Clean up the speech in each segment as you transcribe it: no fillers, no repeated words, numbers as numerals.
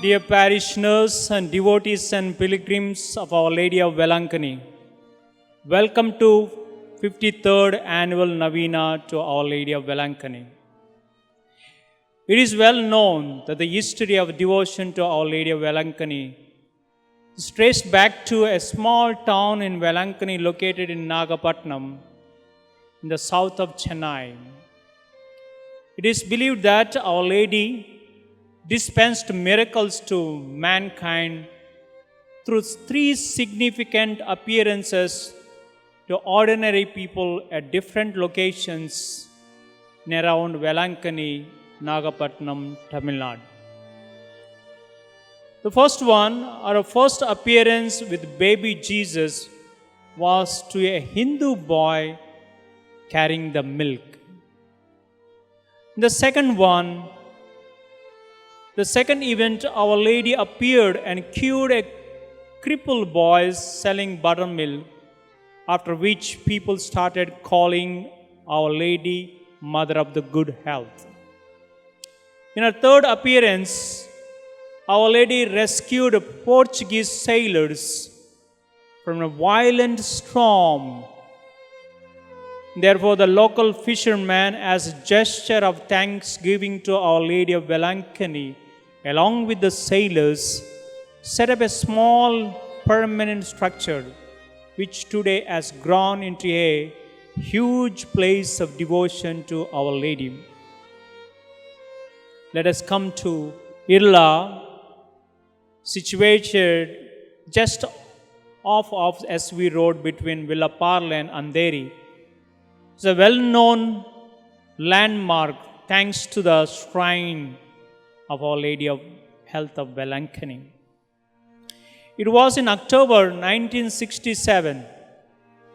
Dear parishioners and devotees and pilgrims of Our Lady of Velankani, welcome to 53rd Annual Novena to Our Lady of Velankani. It is well known that the history of devotion to Our Lady of Velankani is traced back to a small town in Velankani located in Nagapatnam in the south of Chennai. It is believed that Our Lady dispensed miracles to mankind through three significant appearances to ordinary people at different locations in around Velankani, Nagapatnam, Tamil Nadu. The first one, or a first appearance with baby Jesus, was to a Hindu boy carrying the milk. The second event, Our Lady appeared and cured a crippled boy selling buttermilk, after which people started calling Our Lady Mother of the Good Health. In her third appearance, Our Lady rescued Portuguese sailors from a violent storm. Therefore, the local fishermen, as a gesture of thanksgiving to Our Lady of Velankani, along with the sailors, set up a small permanent structure, which today has grown into a huge place of devotion to Our Lady. Let us come to Irla, situated just off of SV Road between Villaparle and Andheri. It's a well-known landmark thanks to the shrine of Our Lady of Health of Velankani. It was in October 1967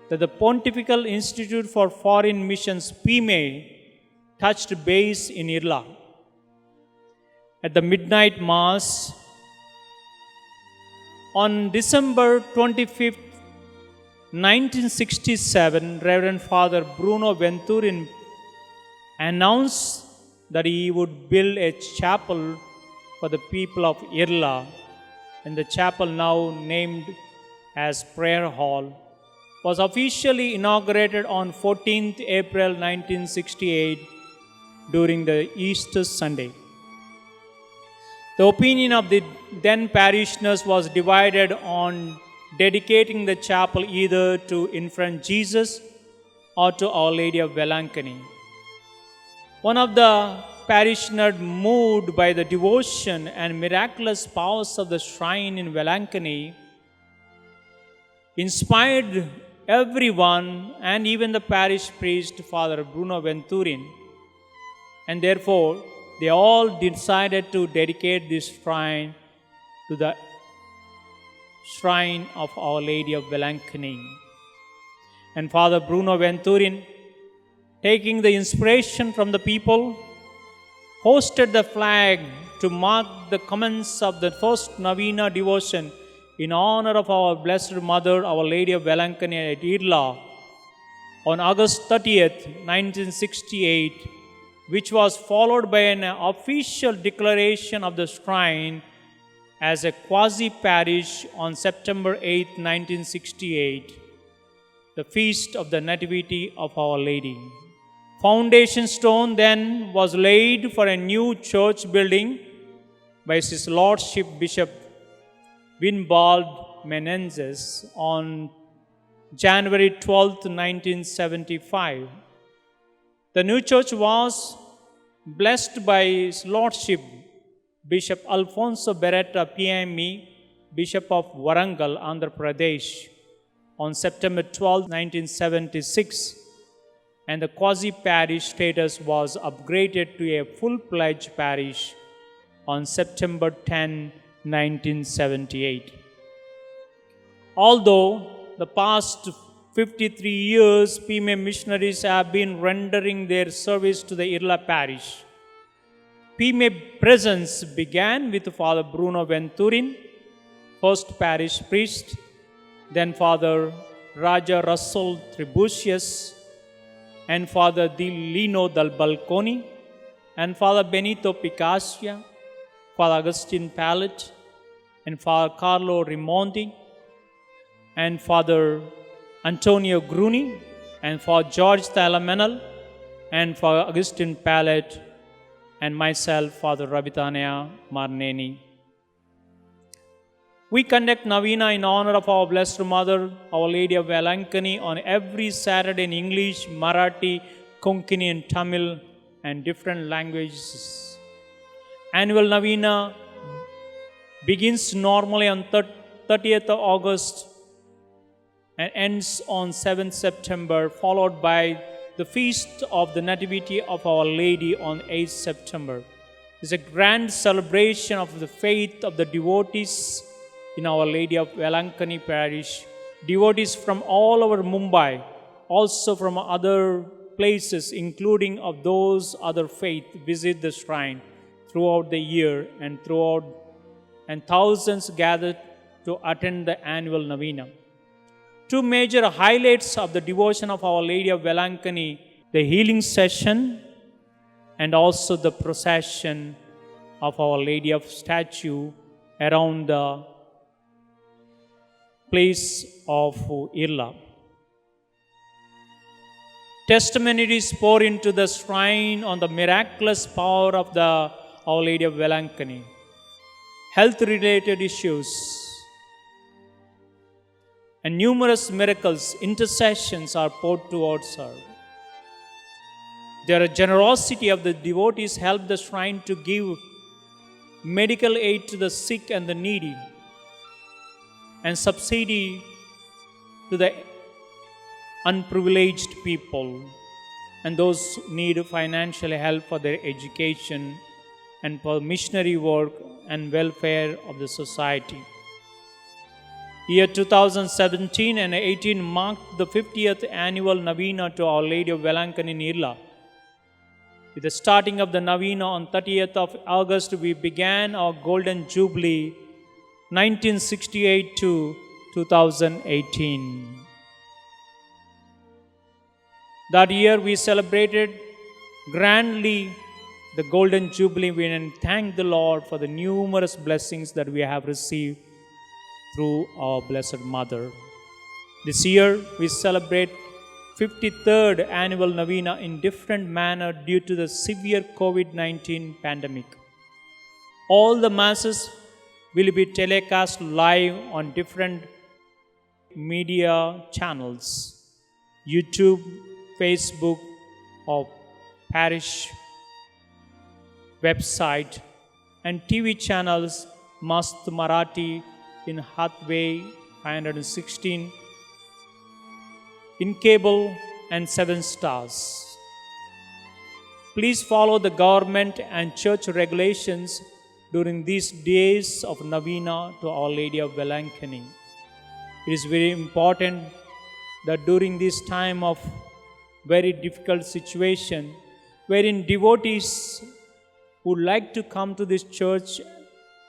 that the Pontifical Institute for Foreign Missions, PIME, touched base in Irla. At the midnight mass on December 25th, 1967, Reverend Father Bruno Venturin announced that he would build a chapel for the people of Irla, and the chapel, now named as Prayer Hall, was officially inaugurated on 14th April 1968 during the Easter Sunday. The opinion of the then parishioners was divided on dedicating the chapel either to Infant Jesus or to Our Lady of Velankani. One of the parishioners, moved by the devotion and miraculous powers of the shrine in Velankani, inspired everyone and even the parish priest, Father Bruno Venturin, and therefore they all decided to dedicate this shrine to the shrine of Our Lady of Velankani. And Father Bruno Venturin, taking the inspiration from the people, hosted the flag to mark the commence of the first Novena devotion in honor of our Blessed Mother, Our Lady of Velankani at Irla, on August 30th, 1968, which was followed by an official declaration of the shrine as a quasi-parish on September 8, 1968, the feast of the Nativity of Our Lady. Foundation stone then was laid for a new church building by His Lordship Bishop Winbald Menendez on January 12, 1975. The new church was blessed by His Lordship Bishop Alfonso Beretta PME, Bishop of Warangal, Andhra Pradesh, on September 12, 1976, and the quasi-parish status was upgraded to a full-fledged parish on September 10, 1978. Although the past 53 years, PIME missionaries have been rendering their service to the Irla parish, PIME presence began with Father Bruno Venturin, first parish priest, then Father Raja Russell Tribucius, and Father Di Lino Dal Balconi, and Father Benito Picassia, Father Augustine Pallet, and Father Carlo Rimondi, and Father Antonio Gruni, and for George Thalamenal, and for Augustine Pallet, and myself, Father Rabitania Marneni. We conduct Novena in honor of our Blessed Mother, Our Lady of Velankani, on every Saturday in English, Marathi, Konkani, and Tamil, and different languages. Annual Novena begins normally on 30th of August and ends on 7th September, followed by the Feast of the Nativity of Our Lady on 8th September. It's a grand celebration of the faith of the devotees in Our Lady of Velankani Parish. Devotees from all over Mumbai, also from other places, including of those other faith, visit the shrine throughout the year and thousands gathered to attend the annual Novena. Two major highlights of the devotion of Our Lady of Velankani, the healing session and also the procession of Our Lady of statue around the place of Irla. Testimonies pour into the shrine on the miraculous power of the Our Lady of Velankani. Health-related issues and numerous miracles, intercessions are poured towards her. Their generosity of the devotees helped the shrine to give medical aid to the sick and the needy, and subsidy to the unprivileged people and those who need financial help for their education and for missionary work and welfare of the society. Year 2017 and 18 marked the 50th annual Novena to Our Lady of Velankani in Irla. With the starting of the Novena on 30th of August, we began our Golden Jubilee 1968 to 2018. That year we celebrated grandly the Golden Jubilee and thanked the Lord for the numerous blessings that we have received through our Blessed Mother. This year we celebrate 53rd annual Novena in different manner due to the severe COVID-19 pandemic. All the masses will be telecast live on different media channels, YouTube, Facebook, or parish website, and TV channels, Mast Marathi in Hathway 516, in cable and 7 stars. Please follow the government and church regulations during these days of Novena to Our Lady of Velankani. It is very important that during this time of very difficult situation, wherein devotees would like to come to this church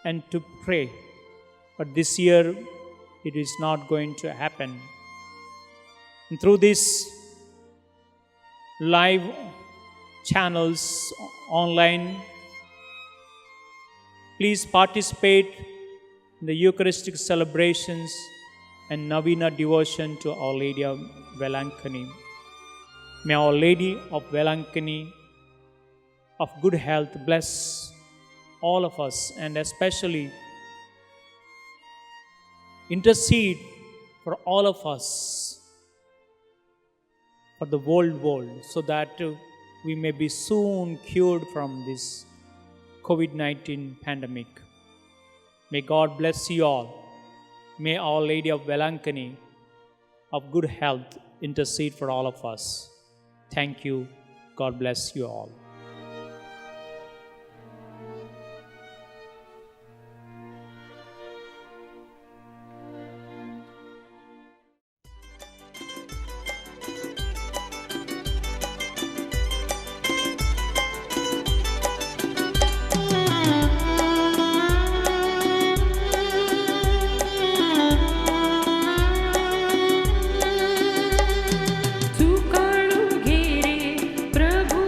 and to pray, but this year it is not going to happen. And through these live channels online, please participate in the Eucharistic celebrations and Novena devotion to Our Lady of Velankani. May Our Lady of Velankani of good health bless all of us, and especially intercede for all of us, for the world, so that we may be soon cured from this COVID-19 pandemic. May God bless you all. May Our Lady of Velankani of good health intercede for all of us. Thank you. God bless you all. तू काढू घे रे प्रभू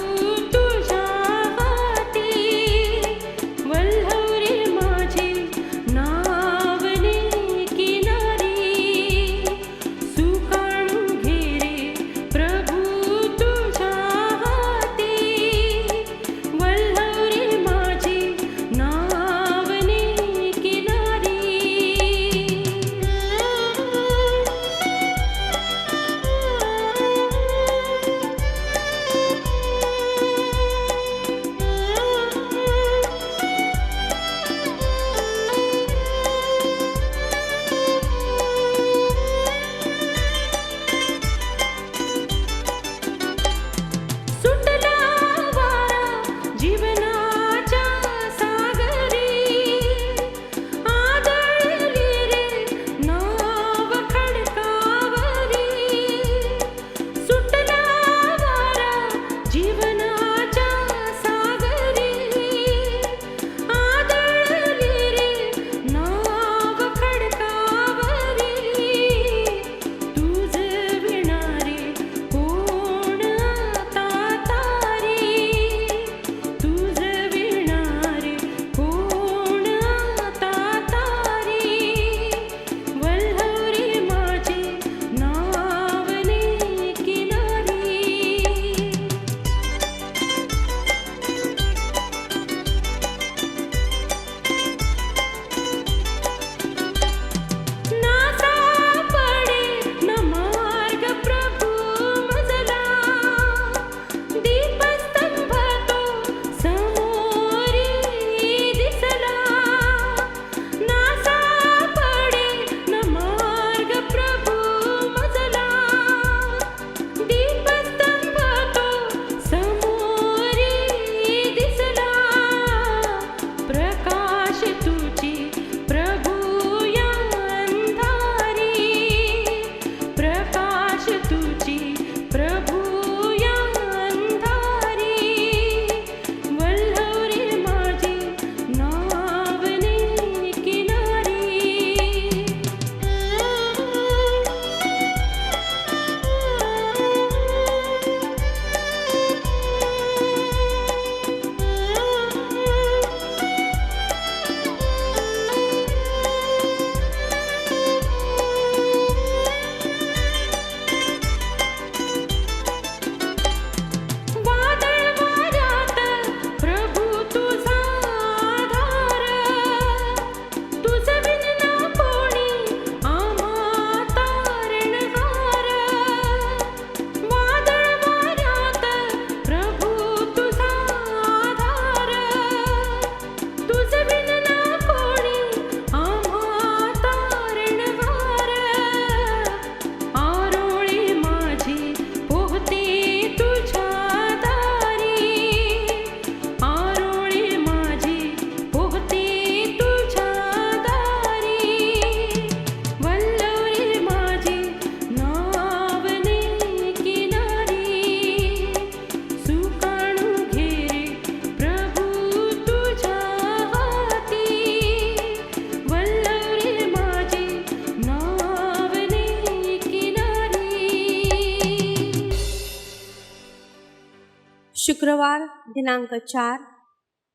शुक्रवार दिनांक 4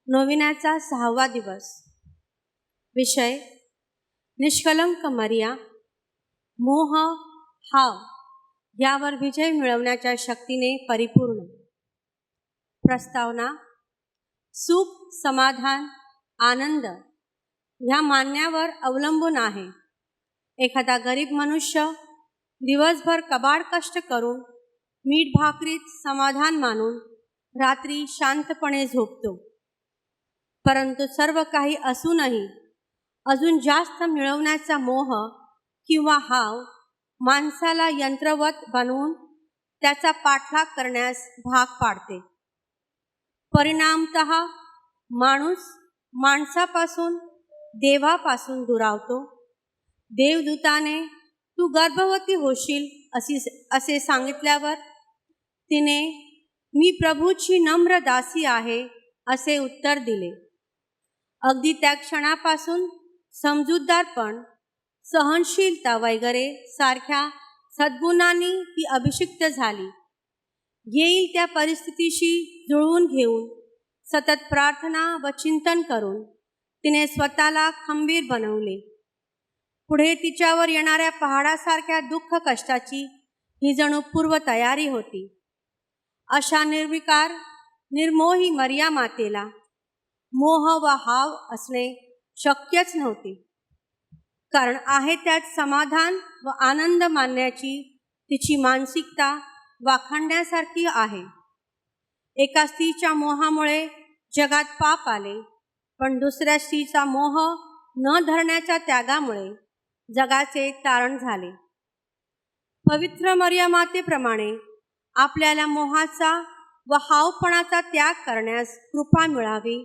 नोविनाचा 6वा दिवस. विषय निष्कलंक मरिया, मोह हाव यावर विजय मिळवण्याच्या शक्तीने परिपूर्ण. प्रस्तावना: सुख, समाधान, आनंद ह्या मानण्यावर अवलंबून आहे. एखादा गरीब मनुष्य दिवसभर कबाड कष्ट करून मीठ भाकरीत समाधान मानून रात्री शांतपणे झोपतो. परंतु सर्व काही असूनही अजून जास्त मिळवण्याचा मोह किंवा हाव माणसाला यंत्रवत बनवून त्याचा पाठलाग करण्यास भाग पाडते. परिणामतः माणूस माणसापासून, देवापासून दुरावतो. देवदूताने तू गर्भवती होशील असे सांगितल्यावर तिने मी प्रभूची नम्र दासी आहे असे उत्तर दिले. अगदी त्या क्षणापासून समजूतदारपण, सहनशीलता वगैरे सारख्या सद्गुणांनी ती अभिषिक्त झाली. येईल त्या परिस्थितीशी जुळवून घेऊन सतत प्रार्थना व चिंतन करून तिने स्वतःला खंबीर बनवले. पुढे तिच्यावर येणाऱ्या पहाडासारख्या दुःख कष्टाची ही जणू पूर्वतयारी होती. अशा निर्विकार निर्मोही मरिया मातेला मोह व हाव असणे शक्यच नव्हते. कारण आहे त्यात समाधान व आनंद मानण्याची तिची मानसिकता वाखाणण्यासारखी आहे. एका स्त्रीच्या मोहामुळे जगात पाप आले, पण दुसऱ्या स्त्रीचा मोह न धरण्याच्या त्यागामुळे जगाचे तारण झाले. पवित्र मरिया मातेप्रमाणे आपल्याला मोहाचा व हावपणाचा त्याग करण्यास कृपा मिळावी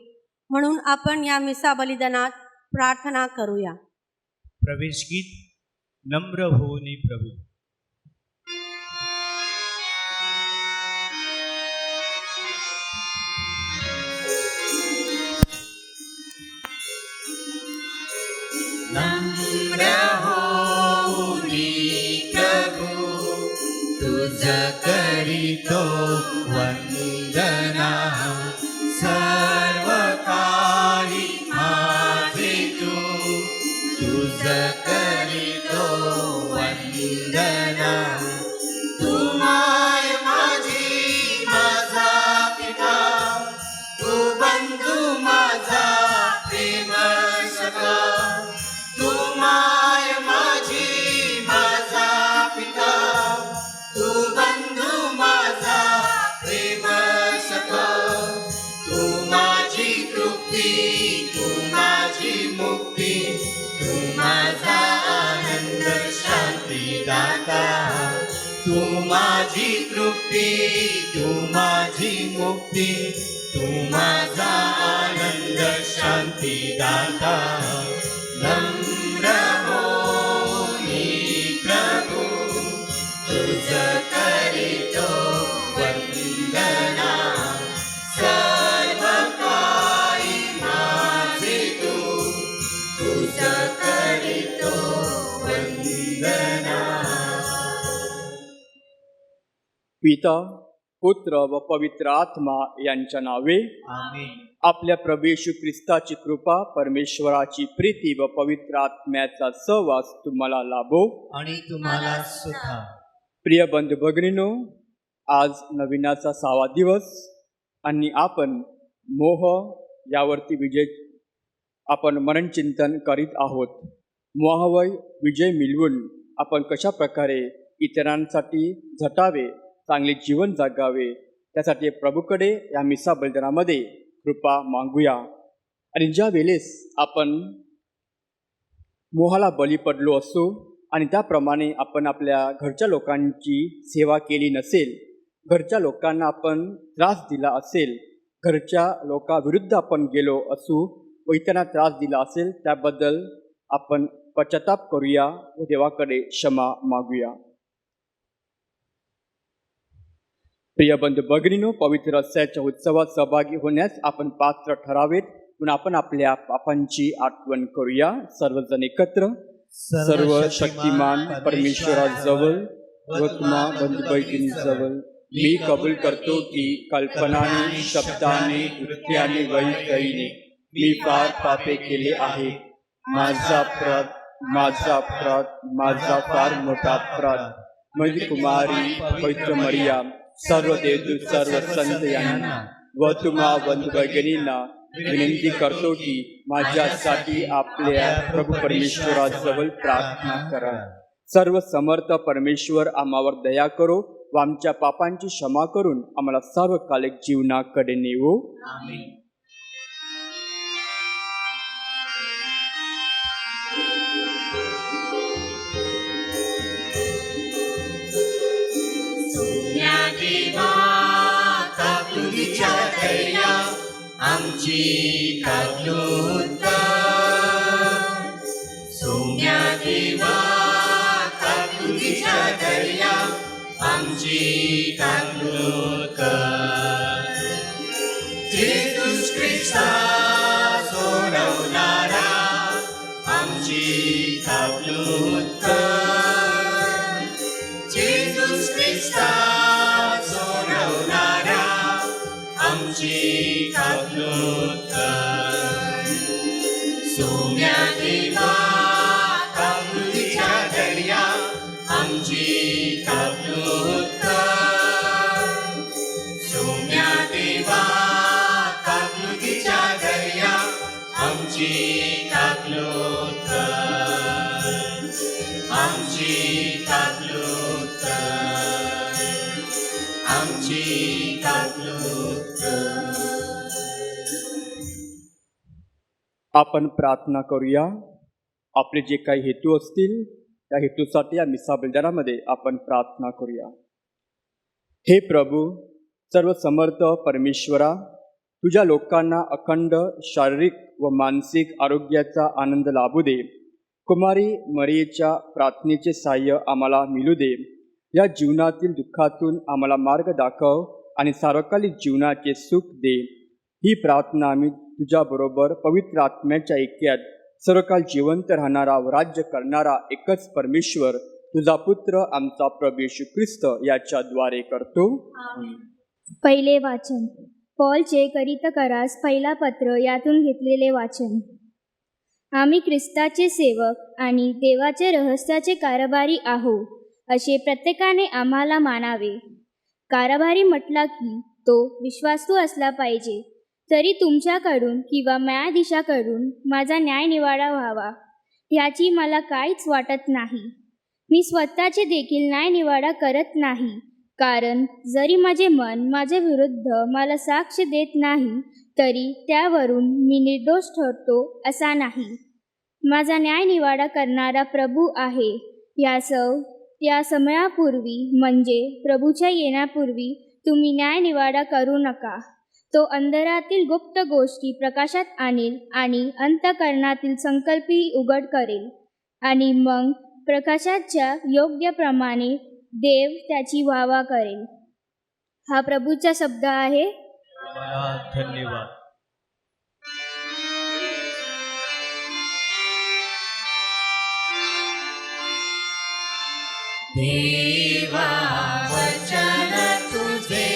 म्हणून आपण या मिसा बलिदानात प्रार्थना करूया. प्रवेश गीत नम्र होनी प्रभु. नम्र होनी प्रभु, तुझ करीतो वंदना. सर्व काही माझे तू, तुझ करीतो वंदना. तू माय माझी, माझा पिता, तू बंधू माझा प्रेम सखा. तू माय माझी, माझा पिता, तू बंधू माझा प्रेम सखा. तू माझी तृप्ती, तू माझी मुक्ती, तू माझा आनंद शांतीदाता. तू माझी तृप्ती, तू माझी मुक्ती, तू माझा आनंद शांतीदाता. नम्र होनी प्रभु, तुझ करीतो वंदना. सर्व काही माझे तू, तुझ करीतो वंदना. पिता, पुत्र व पवित्र आत्मा यांच्या नावे आमेन. आपल्या प्रभू येशू ख्रिस्ताची कृपा, परमेश्वराची प्रीती व पवित्र आत्म्याचा सहवास तुम्हाला लाभो आणि तुम्हाला सुद्धा. प्रिय बंधू भगिनींनो, आज नवीनाचा 6वा दिवस आणि आपण मोह यावरती आपण मननचिंतन करीत आहोत. मोहावर विजय मिळवून आपण कशा प्रकारे इतरांसाठी झटावे, चांगले जीवन जगावे, त्यासाठी प्रभूकडे या मिसा बलिदानामध्ये कृपा मागूया. आणि ज्या वेळेस आपण मोहाला बळी पडलो असू आणि त्याप्रमाणे आपण आपल्या घरच्या लोकांची सेवा केली नसेल, घरच्या लोकांना आपण त्रास दिला असेल, घरच्या लोकांविरुद्ध आपण गेलो असू व इतरांना त्रास दिला असेल, त्याबद्दल आपण पश्चाताप करूया व देवाकडे क्षमा मागूया. प्रिय बंधू भगिनींनो, पवित्र रस्त्याच्या उत्सवात सहभागी होण्यास आपण पात्र ठरावेत म्हणून आपण आपल्या पापांची आठवण करूया. सर्वजण एकत्र. सर्व शक्तिमान परमेश्वराजवळ व तुम्हा बंधू भगिनींजवळ मी कबूल करतो की कल्पनाने, शब्दाने, कृत्याने, वैतईने मी फार पापे केले आहे. माझा फार मोठा अपराध. माझी कुमारी पवित्र मरिया, सर्व देवदूत, सर्व संत यांना व तुम्हा बंधू भगिनींना विनंती करतो की माझ्यासाठी आपल्या प्रभू परमेश्वराजवळ प्रार्थना करा. सर्व समर्थ परमेश्वर आम्हावर दया करो व आमच्या पापांची क्षमा करून आम्हाला सार्वकालिक जीवनाकडे नेवो. आमेन. तुझ्या दया आमची काकलूत, सोम्या देवा तुझ्या दया आमची काकलूत. जेसूस ख्रिस्ता सोडवणारा आमची काकलूत, जेसूस ख्रिस्ता सोडवणारा आमची काकलूत. सोम्या देवा तुझ्या दया आमची काकलूत, सोम्या देवा तुझ्या दया आमची काकलूत, आमची काकलूत, आमची काकलूत. आपण प्रार्थना करूया. आपले जे काही हेतू असतील त्या हेतूसाठी या मिसा बलिदानामध्ये आपण प्रार्थना करूया. हे प्रभू, सर्व समर्थ परमेश्वरा, तुझ्या लोकांना अखंड शारीरिक व मानसिक आरोग्याचा आनंद लाभू दे. कुमारी मरियेच्या प्रार्थनेचे साह्य आम्हाला मिळू दे. या जीवनातील दुःखातून आम्हाला मार्ग दाखव आणि सार्वकालिक जीवनाचे सुख दे. ही प्रार्थना आम्ही तुझ्याबरोबर पवित्र आत्म्याच्या ऐक्यात सर्वकाळ जिवंत राहणारा व राज्य करणारा एकच परमेश्वर, तुझा पुत्र आमचा प्रभू येशू ख्रिस्त याच्याद्वारे करतो. पहिले वाचन. पॉलचे करितकरास पहिला पत्र यातून घेतलेले वाचन. आम्ही ख्रिस्ताचे सेवक आणि देवाचे रहस्याचे कारभारी आहोत असे प्रत्येकाने आम्हाला मानावे. कारभारी म्हटला की तो विश्वासू असला पाहिजे. तरी तुमच्याकडून किंवा न्यायाधीशाकडून माझा न्यायनिवाडा व्हावा ह्याची मला काहीच वाटत नाही. मी स्वतःचे देखील न्यायनिवाडा करत नाही, कारण जरी माझे मन माझ्या विरुद्ध मला साक्ष देत नाही तरी त्यावरून मी निर्दोष ठरतो असा नाही. माझा न्यायनिवाडा करणारा प्रभू आहे. या समयापूर्वी म्हणजे प्रभूच्या येण्यापूर्वी तुम्ही न्यायनिवाडा करू नका. तो अंधरातील गुप्त गोष्टी प्रकाशात आणेल आणि अंतःकरणातील संकल्पही उघड करेल, आणि मग प्रकाशाच्या योग्यप्रमाणे देव त्याची वाहवा करेल. हा प्रभूचा शब्द आहे. धन्यवाद. देवा वचन तुझे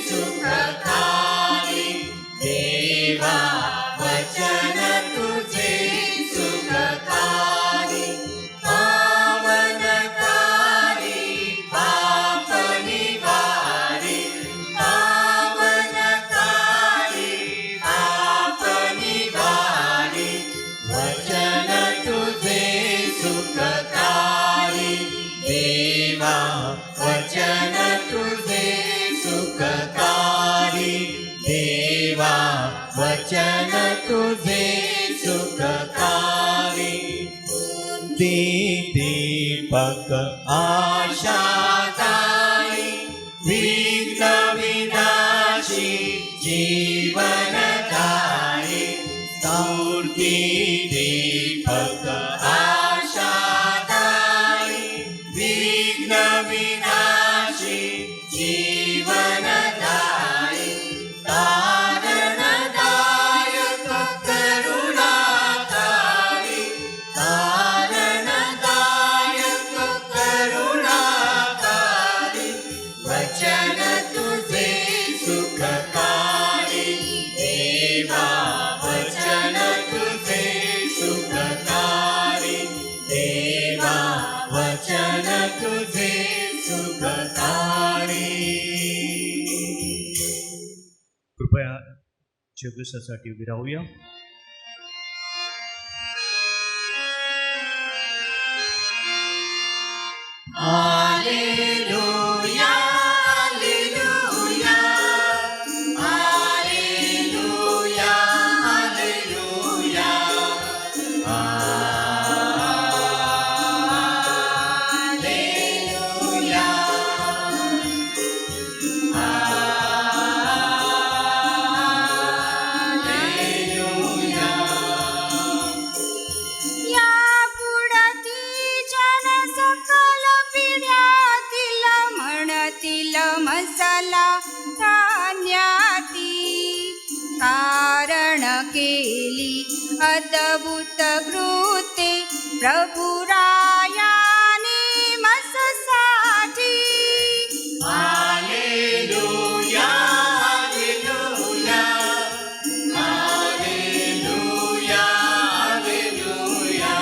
सुखकारी, देवा वचन तुझे सुखकारी, पावनकारी, पाप निवारी, पावनकारी, पाप निवारी, वचन तुझे सुखकारी, देवा वचन तुझे सुखकारी, देवा वचन तुझे सुखकारी. दीपक आशादायी, विघ्न विनाशी, जीवनदायी, स्तुती दीपक आशादायी, विघ्न विनाशी, जीवनदायी, तारणदायक करुणाकारी, तारणदायक करुणाकारी, वचन जगसासाठी उभी राहूया. Hallelujah hallelujah hallelujah hallelujah hallelujah hallelujah. या पुढती जन सकल पिढ्यातील म्हणतील मसाला धान्याती कारण केली अद्भुत कृते प्रभुरायाने मससाठी. Hallelujah hallelujah hallelujah hallelujah hallelujah.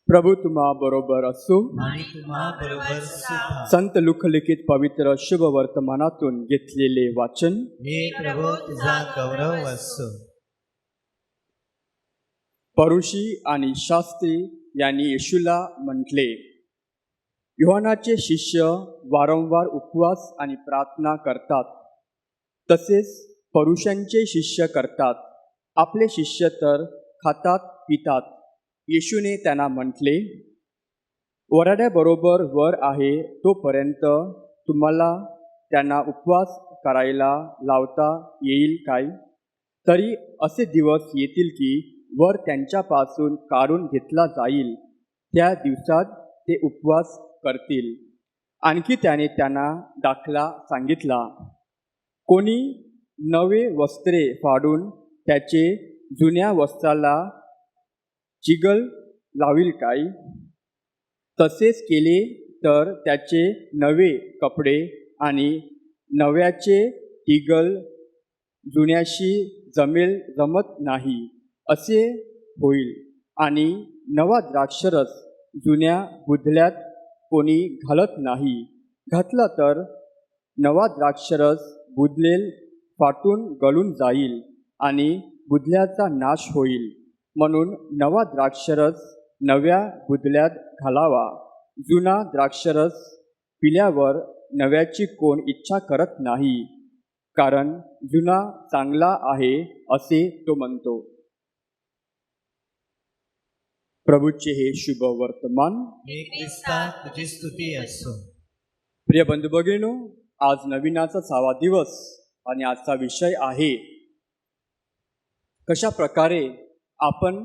प्रभू तुम्हा बरोबर असो. आणि तुम्हा बरोबर सुद्धा. संत लुखलिखित पवित्र शुभ वर्तमानातून घेतलेले वाचन. हे प्रभू तुझा गौरव असो. परुषी आणि शास्त्री यांनी येशूला म्हटले, योहानाचे शिष्य वारंवार उपवास आणि प्रार्थना करतात, तसेच परुषांचे शिष्य करतात. आपले शिष्य तर खातात पितात. येशूने त्यांना म्हटले, वऱ्हाड्याबरोबर वर आहे तोपर्यंत तुम्हाला त्यांना उपवास करायला लावता येईल काय? तरी असे दिवस येतील की वर त्यांच्यापासून काढून घेतला जाईल. त्या दिवसात ते उपवास करतील. आणखी त्याने त्यांना दाखला सांगितला, कोणी नवे वस्त्रे फाडून त्याचे जुन्या वस्त्राला चिगल लावील काय? तसेच केले तर त्याचे नवे कपडे आणि नव्याचे टिगल जुन्याशी जमत नाही असे होईल. आणि नवा द्राक्षरस जुन्या बुधल्यात कोणी घालत नाही. घातला तर नवा द्राक्षरस बुधलेल फाटून गळून जाईल आणि बुधल्याचा नाश होईल. म्हणून नवा द्राक्षरस नव्या बुधल्यात घालावा. जुना द्राक्षरस पिल्यावर नव्याची कोण इच्छा करत नाही, कारण जुना चांगला आहे असे तो म्हणतो. प्रभूचे हे शुभ वर्तमान. हे ख्रिस्ता तुझी स्तुती असो. प्रिय बंधू भगिनींनो, आज नवीनाचा 6वा दिवस आणि आजचा विषय आहे कशा प्रकारे आपण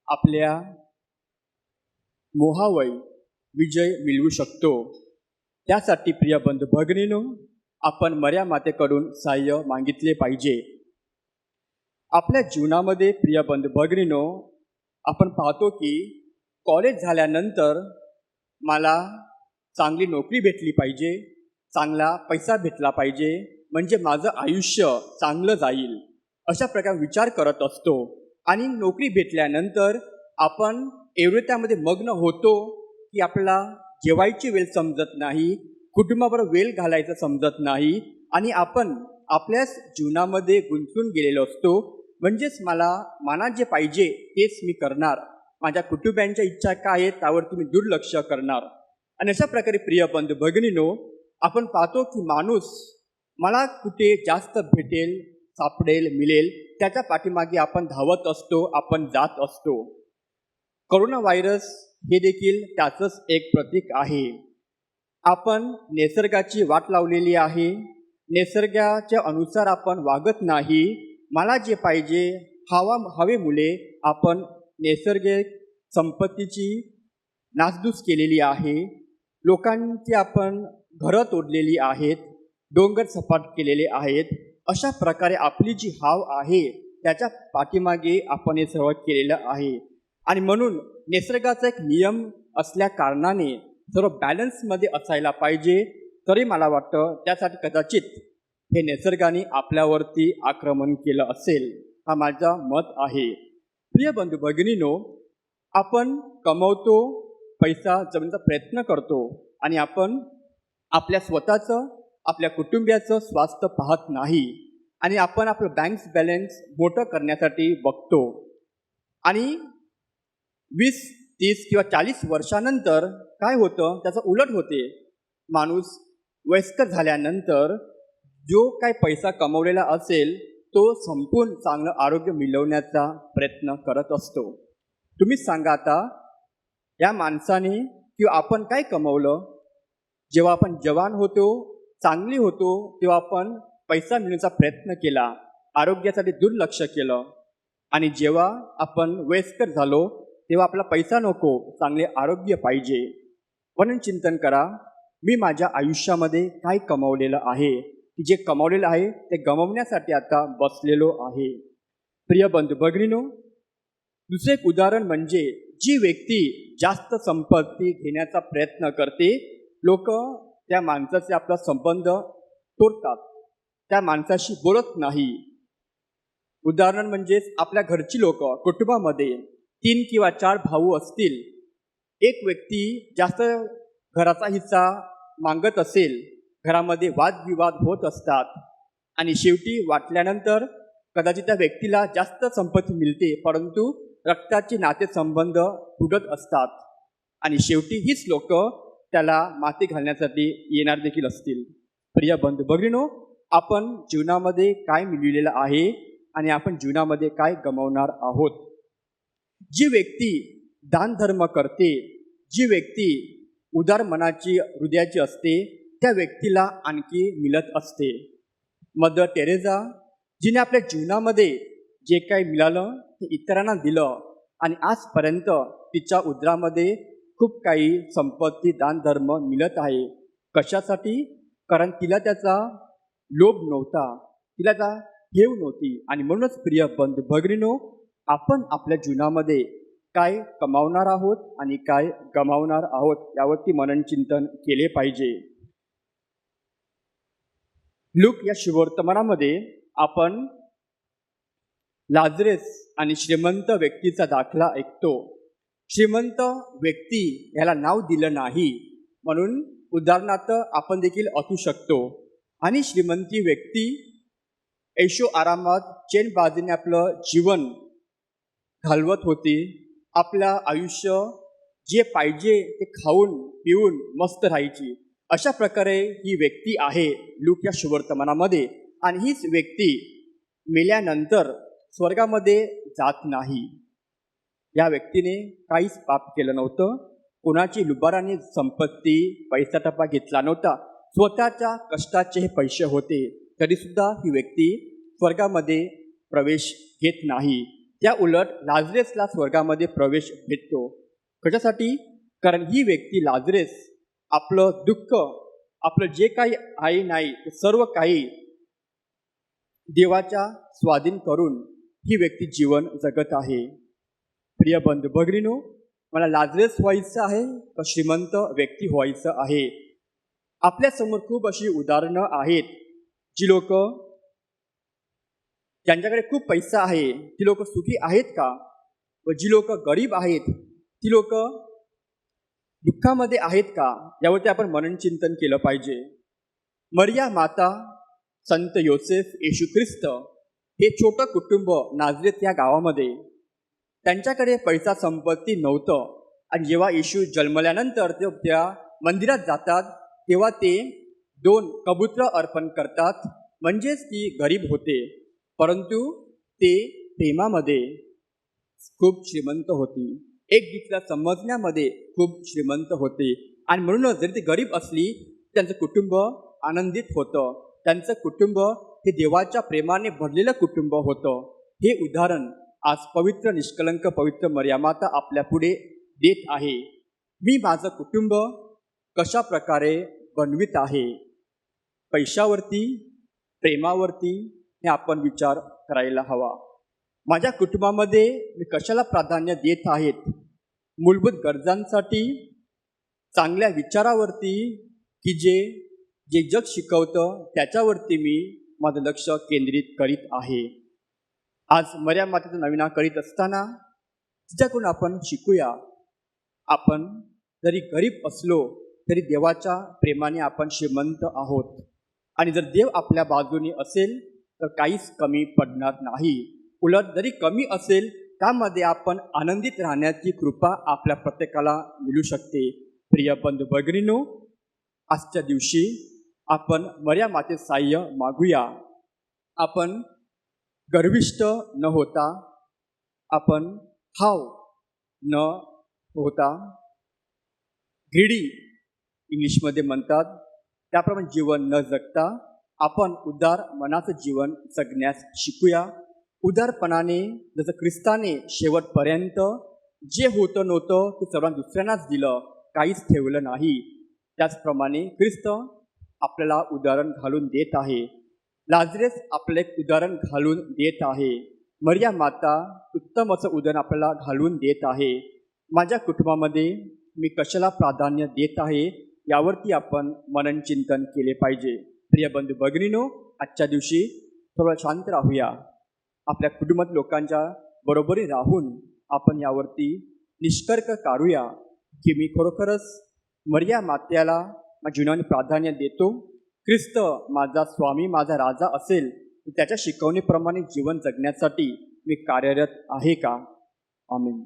आपल्या मोहावर विजय मिळवू शकतो. त्यासाठी प्रिय बंधू भगिनींनो, आपण मर्या मातेकडून सहाय्य मागितले पाहिजे. आपल्या जीवनामध्ये प्रिय बंधू भगिनींनो, आपण पाहतो की कॉलेज झाल्यानंतर मला चांगली नोकरी भेटली पाहिजे, चांगला पैसा भेटला पाहिजे, म्हणजे माझं आयुष्य चांगलं जाईल, अशा प्रकारे विचार करत असतो. आणि नोकरी भेटल्यानंतर आपण एवढे त्यामध्ये मग्न होतो की आपल्याला जेवायची वेळ समजत नाही, कुटुंबाबरोबर वेळ घालायचं समजत नाही आणि आपण आपल्याच जीवनामध्ये गुंतून गेलेलो असतो. म्हणजेच मला जे पाहिजे तेच मी करणार, माझ्या कुटुंबियांच्या इच्छा काय आहेत त्यावरती मी दुर्लक्ष करणार. आणि अशा प्रकारे प्रिय बंधू भगिनींनो, आपण पाहतो की माणूस मला कुठे जास्त भेटेल, सापडेल, मिळेल त्याच्या पाठीमागे आपण धावत असतो, आपण जात असतो. कोरोना व्हायरस हे देखील त्याचंच एक प्रतीक आहे. आपण निसर्गाची वाट लावलेली आहे, निसर्गाच्या अनुसार आपण वागत नाही. मला जे पाहिजे हवेमुळे आपण नैसर्गिक संपत्तीची नासधूस केलेली आहे. लोकांची आपण घरं तोडलेली आहेत, डोंगर सपाट केलेले आहेत. अशा प्रकारे आपली जी हाव आहे त्याच्या पाठीमागे आपण हे सर्व केलेलं आहे. आणि म्हणून निसर्गाचा एक नियम असल्या कारणाने सर्व बॅलन्समध्ये असायला पाहिजे. तरी मला वाटतं त्यासाठी कदाचित हे निसर्गाने आपल्यावरती आक्रमण केलं असेल, हा माझा मत आहे. प्रिय बंधू भगिनीनो, आपण कमवतो, पैसा जमण्याचा प्रयत्न करतो आणि आपण आपल्या स्वतःचं, आपल्या कुटुंबियाचं स्वास्थ्य पाहत नाही आणि आपण आपलं बँक बॅलन्स मोठं करण्यासाठी बघतो आणि 20, 30 किंवा 40 वर्षानंतर काय होतं, त्याचं उलट होते. माणूस वयस्कर झाल्यानंतर जो काय पैसा कमवलेला असेल तो संपूर्ण चांगलं आरोग्य मिळवण्याचा प्रयत्न करत असतो. तुम्हीच सांगा आता, या माणसाने किंवा आपण काय कमवलं? जेव्हा आपण जवान होतो, चांगली होतो, तेव्हा आपण पैसा मिळवण्याचा प्रयत्न केला, आरोग्यासाठी दुर्लक्ष केलं आणि जेव्हा आपण वयस्कर झालो तेव्हा आपला पैसा नको, चांगले आरोग्य पाहिजे. म्हणून चिंतन करा, मी माझ्या आयुष्यामध्ये काय कमवलेलं आहे, की जे कमवलेलं आहे ते गमावण्यासाठी आता बसलेलो आहे. प्रिय बंधू भगिनीनो, दुसरे एक उदाहरण म्हणजे जी व्यक्ती जास्त संपत्ती घेण्याचा प्रयत्न करते, लोक त्या माणसाचे आपला संबंध तोडतात, त्या माणसाशी बोलत नाही. उदाहरण म्हणजेच आपल्या घरची लोक, कुटुंबामध्ये 3 किंवा 4 भाऊ असतील, एक व्यक्ती जास्त घराचा हिस्सा मागत असेल, घरामध्ये वादविवाद होत असतात आणि शेवटी वाटल्यानंतर कदाचित त्या व्यक्तीला जास्त संपत्ती मिळते, परंतु रक्ताचे नातेसंबंध तुटत असतात आणि शेवटी हीच लोक त्याला माती घालण्यासाठी येणार देखील असतील. प्रिय बंधू भगिनीनो, आपण जीवनामध्ये काय मिळविलेलं आहे आणि आपण जीवनामध्ये काय गमावणार आहोत? जी व्यक्ती दानधर्म करते, जी व्यक्ती उदार मनाची, हृदयाची असते, त्या व्यक्तीला आणखी मिळत असते. मदर टेरेसा, जिने आपल्या जीवनामध्ये जे काही मिळालं ते इतरांना दिलं आणि आजपर्यंत तिच्या उदरामध्ये खूप काही संपत्ती, दानधर्म मिळत आहे. कशासाठी? कारण तिला त्याचा लोभ नव्हता, तिला त्या हेव नव्हती. आणि म्हणूनच प्रिय बंधू भगिनीनो, आपण आपल्या जीवनामध्ये काय कमावणार आहोत आणि काय गमावणार आहोत यावरती मननचिंतन केले पाहिजे. लूक या शुभवर्तमानामध्ये आपण लाजरेस आणि श्रीमंत व्यक्तीचा दाखला ऐकतो. श्रीमंत व्यक्ती याला नाव दिलं नाही, म्हणून उदाहरणार्थ आपण देखील असू शकतो. आणि श्रीमंती व्यक्ती ऐशो आरामात चैनबाजीने आपलं जीवन घालवत होती. आपलं आयुष्य जे पाहिजे ते खाऊन पिऊन मस्त राहायची. अशा प्रकारे ही व्यक्ती आहे लूक या शुभवर्तमानामध्ये. आणि हीच व्यक्ती मेल्यानंतर स्वर्गामध्ये जात नाही. या व्यक्तीने काहीच पाप केलं नव्हतं, कोणाची लुबाराने संपत्ती, पैसा टप्पा घेतला नव्हता, स्वतःच्या कष्टाचे हे पैसे होते, तरीसुद्धा ही व्यक्ती स्वर्गामध्ये प्रवेश घेत नाही. त्या उलट लाजरेसला स्वर्गामध्ये प्रवेश भेटतो. कशासाठी? कारण ही व्यक्ती लाजरेस आपलं दुःख, आपलं जे काही आहे नाही ते सर्व काही देवाच्या स्वाधीन करून ही व्यक्ती जीवन जगत आहे. प्रिय बंधू भगिनीनो, मला लाजरेस व्हायचं आहे का श्रीमंत व्यक्ती व्हायचं आहे? आपल्यासमोर खूप अशी उदाहरणं आहेत, जी लोक ज्यांच्याकडे खूप पैसा आहे ती लोक सुखी आहेत का? व जी लोक गरीब आहेत ती लोक दुःखामध्ये आहेत का? यावरती आपण मननचिंतन केलं पाहिजे. मरिया माता, संत योसेफ, येशू ख्रिस्त हे छोटं कुटुंब नाझरेत या गावामध्ये, त्यांच्याकडे पैसा संपत्ती नव्हतं. आणि जेव्हा येशू जन्मल्यानंतर ते त्या मंदिरात जातात तेव्हा ते 2 कबूतर अर्पण करतात, म्हणजेच ती गरीब होते, परंतु ते प्रेमामध्ये खूप श्रीमंत होती, एक दुसऱ्या समजण्यामध्ये खूप श्रीमंत होते. आणि म्हणूनच जरी ती गरीब असली त्यांचं कुटुंब आनंदित होतं, त्यांचं कुटुंब हे देवाच्या प्रेमाने भरलेलं कुटुंब होतं. हे उदाहरण आज पवित्र निष्कलंक पवित्र मरिया माता आपल्या पुढे देत आहे. मी माझं कुटुंब कशा प्रकारे बनवित आहे? पैशावरती, प्रेमावरती हे आपण विचार करायला हवा. माझ्या कुटुंबामध्ये मी कशाला प्राधान्य देत आहेत? मूलभूत गरजांसाठी, चांगल्या विचारावरती, की जे जग शिकवतं त्याच्यावरती मी माझं लक्ष केंद्रित करीत आहे. आज मर्याम मातेचा नविना करीत असताना तिच्याकडून आपण शिकूया. आपण जरी गरीब असलो तरी देवाच्या प्रेमाने आपण श्रीमंत आहोत आणि जर देव आपल्या बाजूने असेल तर काहीच कमी पडणार नाही. उलट जरी कमी असेल त्यामध्ये आपण आनंदित राहण्याची कृपा आपल्या प्रत्येकाला मिळू शकते. प्रिय बंधू भगिनींनो, आजच्या दिवशी आपण मर्याम मातेचे साह्य मागूया. आपण गर्विष्ठ न होता, आपण हाव न होता, ग्रीडी इंग्लिशमध्ये म्हणतात त्याप्रमाणे जीवन न जगता आपण उदार मनाचं जीवन जगण्यास शिकूया. उदारपणाने जसं ख्रिस्ताने शेवटपर्यंत जे होतं नव्हतं ते सर्वांना दुसऱ्यांनाच दिलं, काहीच ठेवलं नाही, त्याचप्रमाणे ख्रिस्त आपल्याला उदाहरण घालून देत आहे. लाजरेस आपलं एक उदाहरण घालून देत आहे. मर्याम माता उत्तम असं उदाहरण आपल्याला घालून देत आहे. माझ्या कुटुंबामध्ये मी कशाला प्राधान्य देत आहे यावरती आपण मनन चिंतन केले पाहिजे. प्रिय बंधू भगिनींनो, आजच्या दिवशी थोडं शांत राहूया. आपल्या कुटुंबात लोकांच्या बरोबरी राहून आपण यावरती निष्कर्ष काढूया की मी खरोखरच मर्याम मातेला माझ्या जीवनाने प्राधान्य देतो. ख्रिस्त माझा स्वामी, माझा राजा असेल तर त्याच्या शिकवणीप्रमाणे जीवन जगण्यासाठी मी कार्यरत आहे का? आमीन.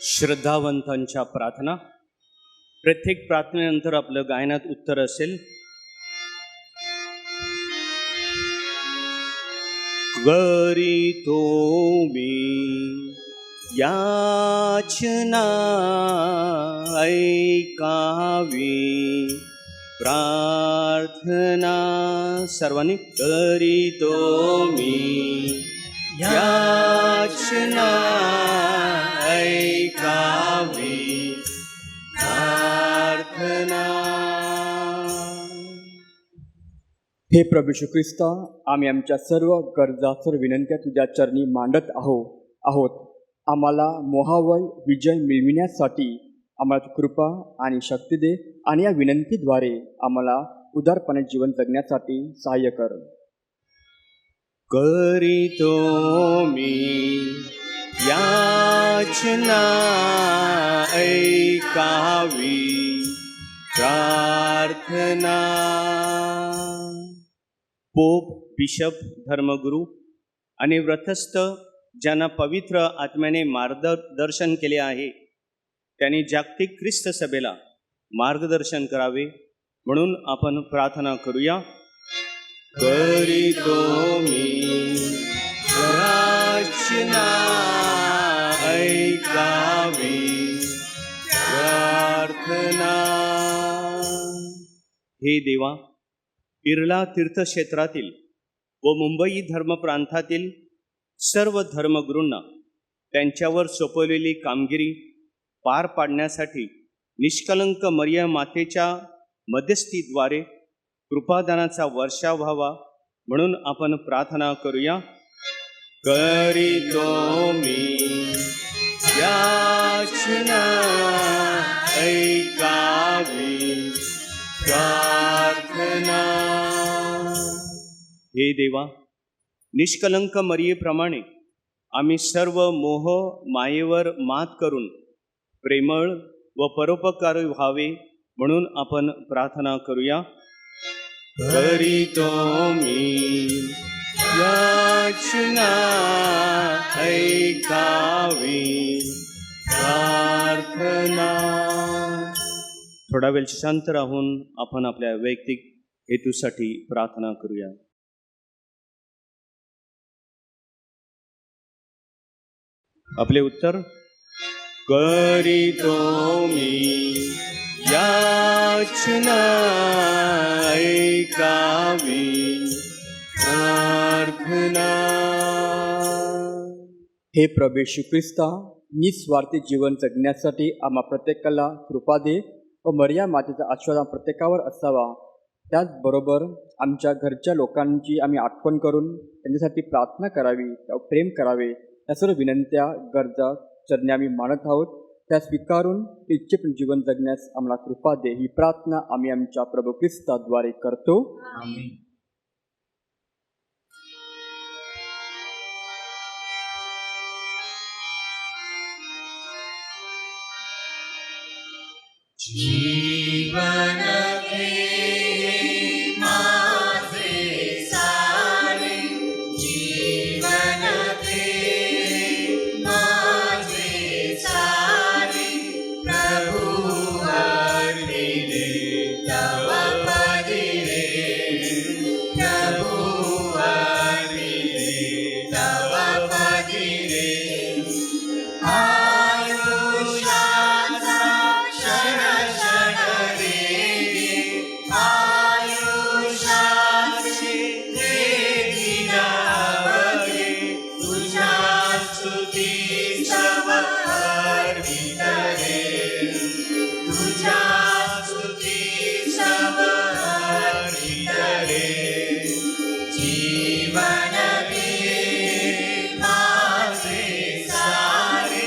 श्रद्धावंतांच्या प्रार्थना. प्रत्येक प्रार्थनेनंतर आपलं गायनात उत्तर असेल. करीतो मी याचना ऐकावी प्रार्थना. सर्वांनी करीतो मी याचना ऐकावी प्रार्थना. हे प्रभू येशू ख्रिस्त, आम्ही आमच्या सर्व गरजा, सर्व विनंत्या तुझ्या चरणी मांडत आहोत. आम्हाला मोहावर विजय मिळविण्यासाठी आम्हाला कृपा आणि शक्ती दे आणि या विनंतीद्वारे आम्हाला उदारपणे जीवन जगण्यासाठी सहाय्य कर. करीतो मी याचना ऐकावी प्रार्थना. पोप, बिशप, धर्मगुरू आणि व्रतस्थ ज्यांना पवित्र आत्म्याने मार्गदर्शन केले आहे त्यांनी जागतिक ख्रिस्त सभेला मार्गदर्शन करावे म्हणून आपण प्रार्थना करूया. करीतो मी याचना ऐकावी प्रार्थना. हे देवा, बिर्ला तीर्थक्षेत्रातील व मुंबई धर्मप्रांतातील सर्व धर्मगुरूंना त्यांच्यावर सोपवलेली कामगिरी पार पाडण्यासाठी निष्कलंक मरियम मातेच्या मध्यस्थीद्वारे कृपादानाचा वर्षाव व्हावा म्हणून आपण प्रार्थना करूया. करीतो मी याचना ऐकावी प्रार्थना. हे देवा, निष्कलंक मरियेप्रमाणे आम्ही सर्व मोह मायेवर मात करून प्रेमळ व परोपकारी व्हावे म्हणून आपण प्रार्थना करूया. करीतो मी याचना ऐकावी प्रार्थना. थोडा वेळ शांत राहून आपण आपल्या वैयक्तिक हेतूसाठी प्रार्थना करूया. आपले उत्तर. करीतो मी याचना ऐकावी प्रार्थना. हे प्रभू येशू ख्रिस्ता, निस्वार्थी जीवन जगण्यासाठी आम्हा प्रत्येकाला कृपा दे व मरियम मातेचा आशीर्वाद प्रत्येकावर असावा. त्याचबरोबर आमच्या घरच्या लोकांची आम्ही आठवण करून त्यांच्यासाठी प्रार्थना करावी, प्रेम करावे या सर्व विनंत्या गरजा चरणी आम्ही मानत आहोत. त्या स्वीकारून इच्छेपूर्ण जीवन जगण्यास आम्हाला कृपा दे. ही प्रार्थना आम्ही आमच्या प्रभू ख्रिस्ताद्वारे करतो. आमीन. जीवन के माझे सारे, जीवन के माझे सारे, प्रभु अर्पिले तव पदिरे, प्रभु अर्पिले तव पदिरे. आयुष्याचा क्षण क्षण रे, आयुष्याचे हे दिन अवघे, तुझ्या स्तुतीस्तव अर्पित रे, तुझ्या स्तुतीस्तव अर्पित रे. जीवन के माझे सारे,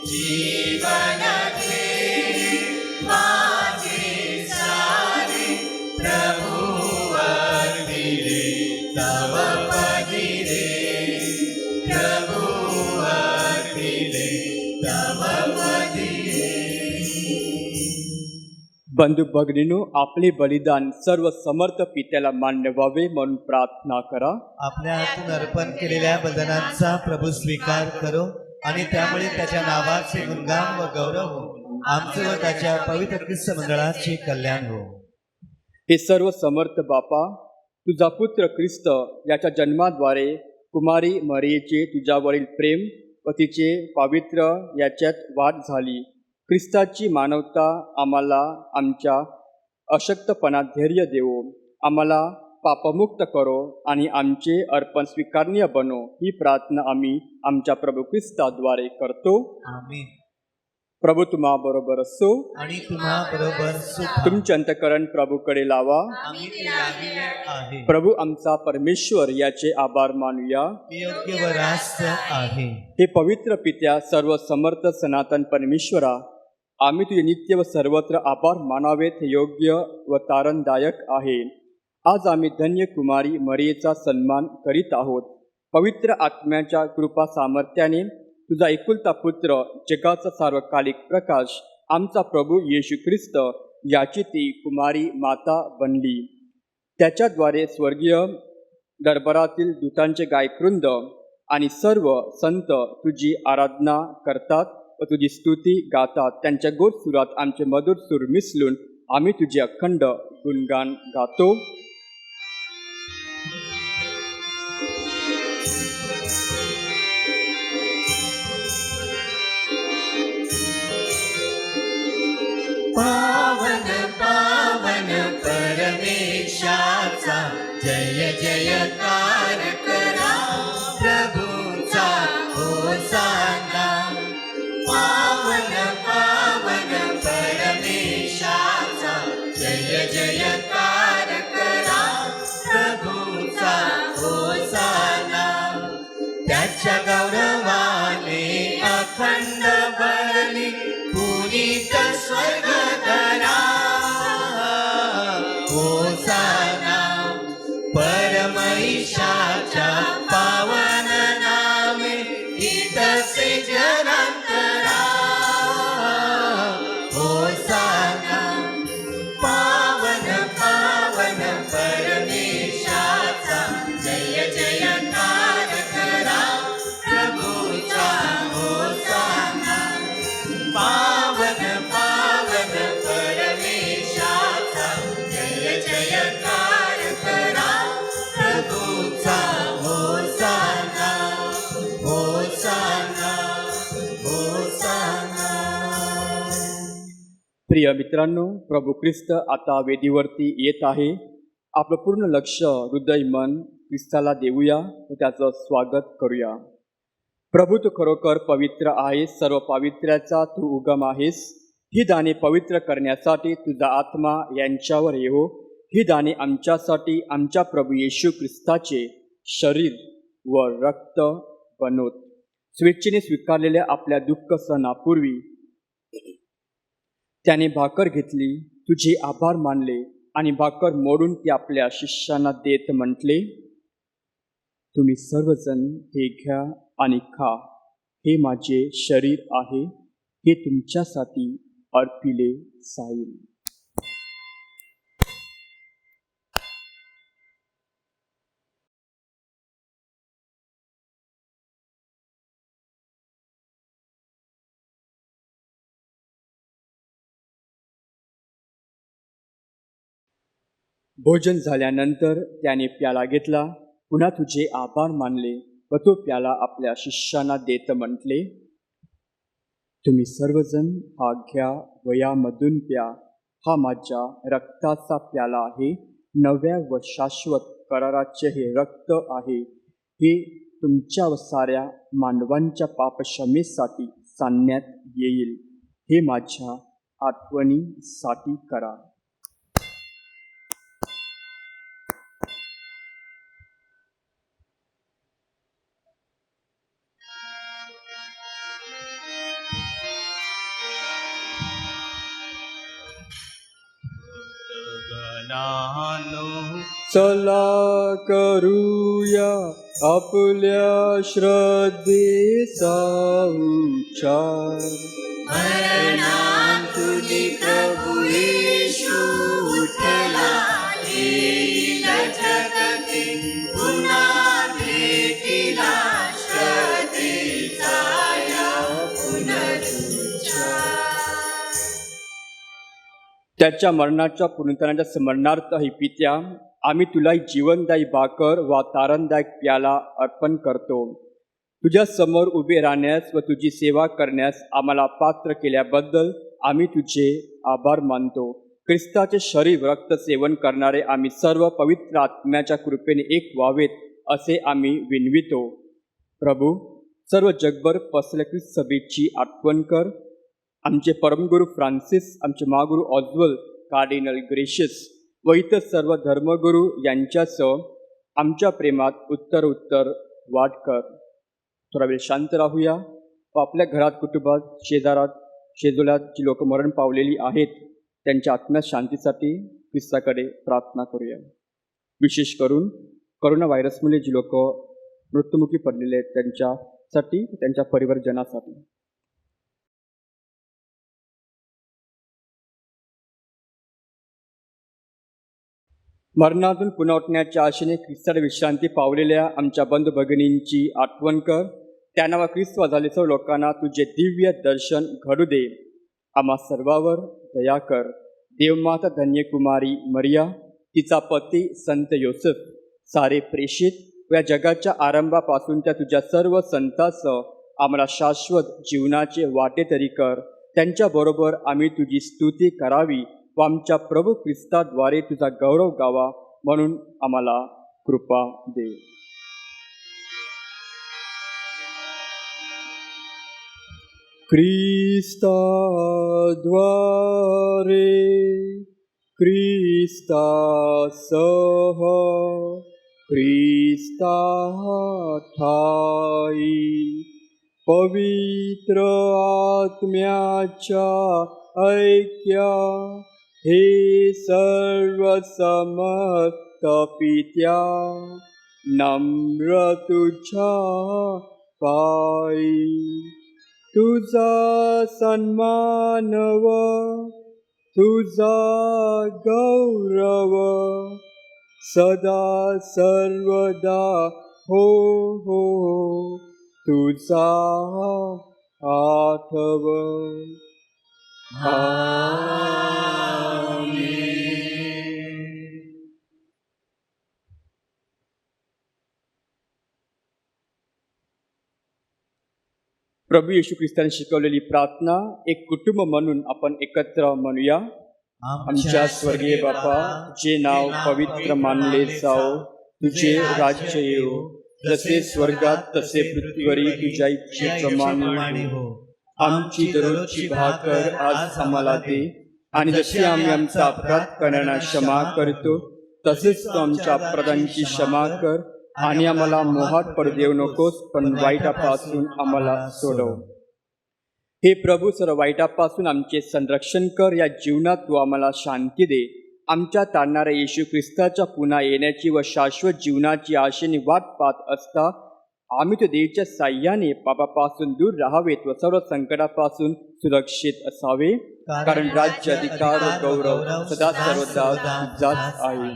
जीवन के माझे सारे, प्रभु अर्पिले तव पदिरे, प्रभु अर्पिले तव पदिरे. बंधू भगिनीनो, आपले बलिदान सर्व समर्थ पित्याला मान्य व्हावे म्हणून प्रार्थना करा. आपल्या हातून अर्पण केलेल्या बलिदानाचा प्रभू स्वीकार करो आणि त्यामुळे त्याच्या नावाचे गुणगान व गौरव हो. आमचे व त्याच्या पवित्र ख्रिस्त मंडळाचे कल्याण हो. हे सर्व समर्थ बापा, तुझा पुत्र ख्रिस्त याच्या जन्माद्वारे कुमारी मरियेचे तुझ्यावरील प्रेम व तिचे पावित्र्य याच्यात वाढ झाली. ख्रिस्ताची मानवता आम्हाला आमच्या अशक्तपणात धैर्य देवो, आम्हाला पापमुक्त करो आणि आमचे अर्पण स्वीकारनीय बनो. ही प्रार्थना आम्ही आमच्या प्रभू ख्रिस्ताद्वारे करतो. आमीन. प्रभू तुम्हा बरोबर असो. आणि तुम्हा बरोबर सुद्धा तुमचे अंतकरण प्रभूकडे लावा. आम्ही ते लाविले आहे. प्रभू आमचा परमेश्वर याचे आभार मानूया. योग्य व रास्त आहे. हे पवित्र पित्या, सर्व समर्थ सनातन परमेश्वरा, आम्ही तुझे नित्य व सर्वत्र आभार मानावेत हे योग्य व तारणदायक आहे. आज आम्ही धन्य कुमारी मरियेचा सन्मान करीत आहोत. पवित्र आत्म्याच्या कृपा सामर्थ्याने तुझा एकुलता पुत्र, जगाचा सार्वकालिक प्रकाश, आमचा प्रभू येशू ख्रिस्त याची ती कुमारी माता बनली. त्याच्याद्वारे स्वर्गीय दरबारातील दूतांचे गायकवृंद आणि सर्व संत तुझी आराधना करतात व तुझी स्तुती गातात. त्यांच्या गोड सुरात आमचे मधुर सूर मिसळून आम्ही तुझे अखंड गुणगान गातो. पावन पावन परमेशाचा जय जयकार करा, प्रभूचा होसाना. पावन पावन परमेशाचा जय जयकार करा, प्रभूचा होसाना. त्याच्या गौरवाने अखंड बरली पुनीत स्वर्ग धरा. होसाना परमैशाच्या पावन नामे इतसे जनांतरा. होसाना पावन पावन परमेशाचा जय जयकार करा, प्रभूचा होसाना. पावन पावन परमेशाचा जय जयकार करा, प्रभूचा होसाना. होसाना होसाना. प्रिय मित्रांनो, प्रभू ख्रिस्त आता वेदीवरती येत आहे. आपलं पूर्ण लक्ष, हृदय, मन ख्रिस्ताला देऊया व त्याचं स्वागत करूया. प्रभू, तू खरोखर पवित्र आहेस. सर्व पावित्र्याचा तू उगम आहेस. ही दाणे पवित्र करण्यासाठी तुझा आत्मा यांच्यावर येवो. ही दाणे आमच्यासाठी आमच्या प्रभू येशू ख्रिस्ताचे शरीर व रक्त बनवत. स्वेच्छेने स्वीकारलेल्या आपल्या दुःख सणापूर्वी त्याने भाकर घेतली, तुझे आभार मानले आणि भाकर मोडून ती आपल्या शिष्यांना देत म्हटले, तुम्ही सर्वजण हे घ्या आणि खा, हे माझे शरीर आहे, हे तुमच्यासाठी अर्पिले जाईल. भोजन झाल्यानंतर त्याने प्याला घेतला, पुन्हा तुझे आभार मानले व तो प्याला आपल्या शिष्यांना देत म्हटले, तुम्ही सर्वजण हा घ्या व यामधून प्या, हा माझ्या रक्ताचा प्याला आहे, नव्या व शाश्वत कराराचे हे रक्त आहे, हे तुमच्या व साऱ्या मानवांच्या पापक्षमेसाठी सांगण्यात येईल, हे माझ्या आठवणीसाठी करा. चला करूया आपल्या श्रद्धेचा उच्चार. मरणातून प्रभु येशू उठला, येईल जगती पुन्हा भेटीला, श्रद्धेचा या पुनरुच्चार. त्याच्या मरणाच्या पुनरुत्थानाच्या स्मरणार्थ ही पित्या आम्ही तुला जीवनदायी भाकर व तारणदायक प्याला अर्पण करतो. तुझ्या समोर उभे राहण्यास व तुझी सेवा करण्यास आम्हाला पात्र केल्याबद्दल आम्ही तुझे आभार मानतो. ख्रिस्ताचे शरीर रक्त सेवन करणारे आम्ही सर्व पवित्र आत्म्याच्या कृपेने एक व्हावेत असे आम्ही विनवितो. प्रभू, सर्व जगभर पसरलेल्या ख्रिस्त सभेची आठवण कर. आमचे परमगुरू फ्रान्सिस, आमचे महागुरू ऑज्वल, कार्डिनल ग्रेशियस व इतर सर्व धर्मगुरू यांच्यासह आमच्या प्रेमात उत्तर वाढ कर. थोडा वेळ शांत राहूया व आपल्या घरात, कुटुंबात, शेजारात जी लोक मरण पावलेली आहेत त्यांच्या आत्म्यात शांतीसाठी ख्रिस्ताकडे प्रार्थना करूया. विशेष करून कोरोना व्हायरसमुळे जी लोक मृत्युमुखी पडलेले आहेत त्यांच्यासाठी, त्यांच्या परिवारजनासाठी. मरणातून पुन्हा उठण्याच्या आशेने ख्रिस्ताला विश्रांती पावलेल्या आमच्या बंधू भगिनींची आठवण कर. त्यांना व ख्रिस्त झाले सर्व लोकांना तुझे दिव्य दर्शन घडू दे. आम्हा सर्वावर दया कर. देवमाता धन्यकुमारी मरिया, तिचा पती संत योसेफ, सारे प्रेषित व या जगाच्या आरंभापासूनच्या तुझ्या सर्व संतांसह आम्हाला शाश्वत जीवनाचे वाटेतरी कर. त्यांच्याबरोबर आम्ही तुझी स्तुती करावी व आमच्या प्रभू ख्रिस्ताद्वारे तुझा गौरव गावा म्हणून आम्हाला कृपा दे. ख्रिस्ताद्वारे, ख्रिस्तासह, ख्रिस्ताठाई, पवित्र आत्म्याच्या ऐक्या, हे सर्व समस्त पित्या, नम्र तुझ्या पायी, तुझा सन्मान व तुझा गौरव सदा सर्वदा हो हो तुझा आठव. प्रभू येशू ख्रिस्ताने शिकवलेली प्रार्थना एक कुटुंब म्हणून आपण एकत्र म्हणूया. आमच्या स्वर्गीय बापा, जे नाव पवित्र मानले जाओ, तुझे राज्य येवो, जसे स्वर्गात तसे पृथ्वीवरी तुझ्या इच्छेप्रमाणे हो. आमची दररोजची भाकर आज आम्हाला दे, आणि जसे आम्ही आमचा अपराध करणाऱ्यांना क्षमा करतो, तसेच तू आमच्या अपराधांची क्षमा कर, आणि आम्हाला मोहात पडू देऊ नकोस, पण वाईटापासून आम्हाला सोडव. हे प्रभू, सर्व वाईटापासून आमचे संरक्षण कर. या जीवनात तू आम्हाला शांती दे. आमच्या तारणाऱ्या येशू ख्रिस्ताच्या पुन्हा येण्याची व शाश्वत जीवनाची आशेने वाट पाहत असता आम्ही तो देवीच्या साह्याने पापापासून दूर राहावेत व सर्व संकटापासून सुरक्षित असावे. कारण राज्य, अधिकार व गौरव सदा सर्वदा तुझाच आहे.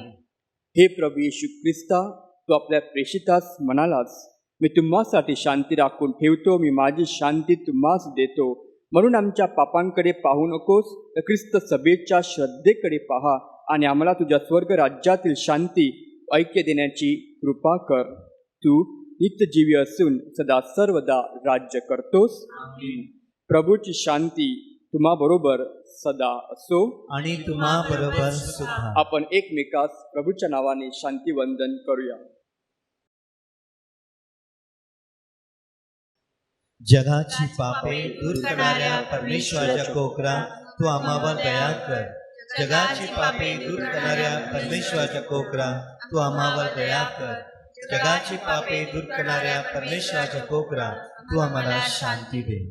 हे प्रभू येशू ख्रिस्ता, तू आपल्या प्रेषितास म्हणालास, मी तुम्हासाठी शांती राखून ठेवतो, मी माझी शांती तुम्हास देतो. म्हणून आमच्या पापांकडे पाहू नकोस, तर ख्रिस्त सभेच्या श्रद्धेकडे पहा आणि आम्हाला तुझ्या स्वर्ग राज्यातील शांती ऐक्य देण्याची कृपा कर. तू नित्यजीवी असून सदा सर्वदा राज्य करतोस. प्रभूची शांती तुम्हा बरोबर सदा असो आणि तुम्हा बरोबर सुद्धा. आपण एकमेकास प्रभूच्या नावाने शांती वंदन करूया. जगाची पापे दूर करणाऱ्या परमेश्वराच्या कोकरा, तू आम्हावर दया कर. जगाची पापे दूर करणाऱ्या परमेश्वराच्या कोकरा, तू आम्हावर दया कर. जगाची पापे दूर करणाऱ्या परमेश्वराच्या कोकरा, तू आम्हाला शांती दे.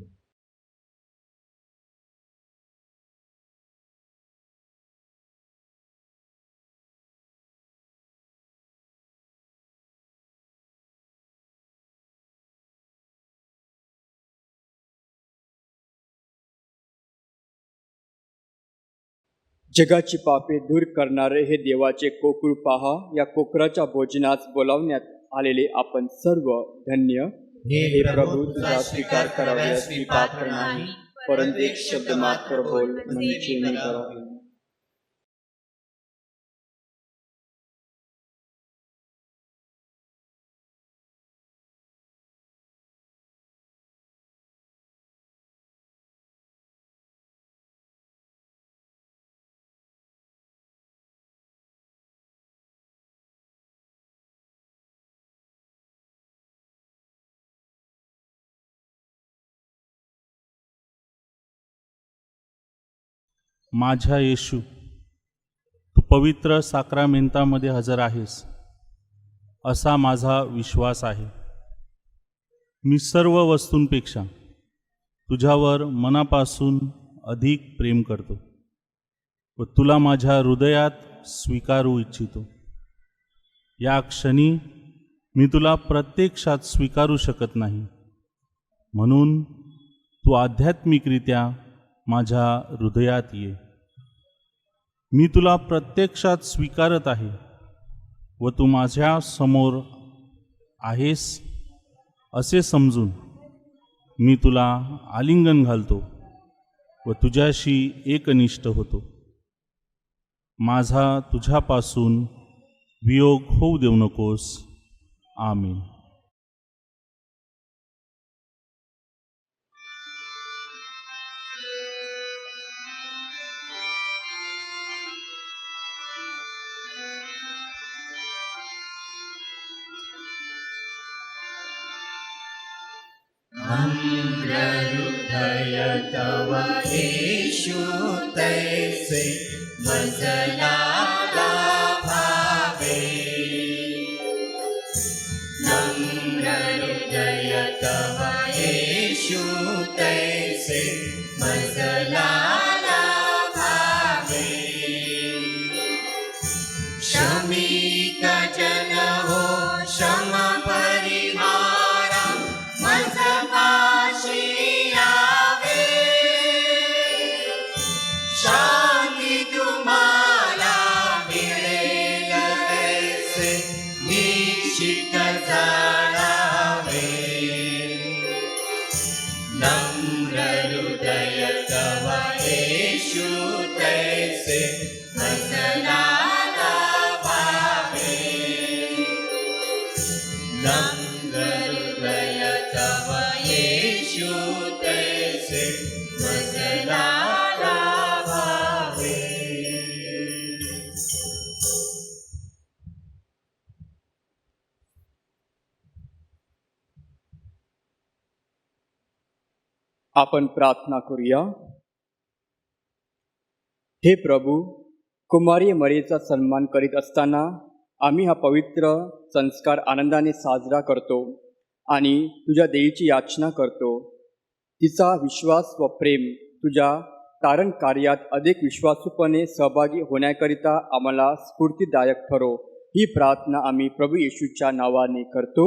जगाची पापे दूर करणारे हे देवाचे कोकरू पहा. या कोकराच्या भोजनास बोलावण्यात आलेले आपण सर्व धन्य. हे प्रभू, तुझा स्वीकार करावयास मी पात्र नाही, परंतु एक शब्द मात्र बोल, म्हणजे मी करावे. माझ्या येशू, तू पवित्र साक्रामेंतामध्ये हजर आहेस असा माझा विश्वास आहे. मी सर्व वस्तूंपेक्षा तुझ्यावर मनापासून अधिक प्रेम करतो व तुला माझ्या हृदयात स्वीकारू इच्छितो. या क्षणी मी तुला प्रत्यक्षात स्वीकारू शकत नाही, म्हणून तू आध्यात्मिकरित्या माझ्या हृदयात ये. मी तुला प्रत्यक्षात स्वीकारत आहे व तू माझ्या समोर आहेस असे समजून मी तुला आलिंगन घालतो व तुझ्याशी एकनिष्ठ होतो. माझा तुझ्यापासून वियोग होऊ देऊ नकोस. आमीन. हृदय तव येशू तैसे मजला भावे. नम्र हृदय तव येशू तैसे मजला भावे. शमित जन हो शम परिहारा, मज पाशी यावे. शांती तुम्हाला मिळेल ऐसे निश्चित जाणावे. नम्र हृदय तव येशू तैसे मजला भावे. नम्र हृदय तव येशू तैसे मजला भावे. आपण प्रार्थना करूया. हे प्रभू, कुमारी मरीचा सन्मान करीत असताना आम्ही हा पवित्र संस्कार आनंदाने साजरा करतो आणि तुझ्या देवीची याचना करतो. तिचा विश्वास व प्रेम तुझ्या तारण कार्यात अधिक विश्वासूपणे सहभागी होण्याकरिता आम्हाला स्फूर्तिदायक ठरो. ही प्रार्थना आम्ही प्रभू येशूच्या नावाने करतो.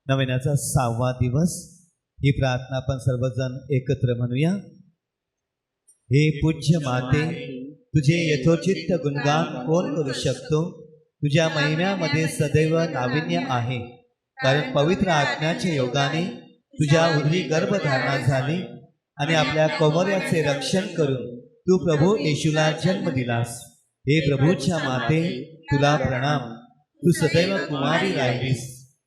नवीनाचा 6वा दिवस. ही प्रार्थना आपण सर्वजण एकत्र म्हणूया. हे पूज्य माते, तुझे यथोचित गुणगान कोण करू शकतो? तुझ्या महिम्यामध्ये सदैव नाविन्य आहे, कारण पवित्र आज्ञाच्या योगाने तुझ्या उदरी गर्भधारणा झाली आणि आपल्या कौमार्याचे रक्षण करून तू प्रभू येशूला जन्म दिलास. हे प्रभूच्या माते, तुला प्रणाम. तू सदैव कुमारी राहिलीस.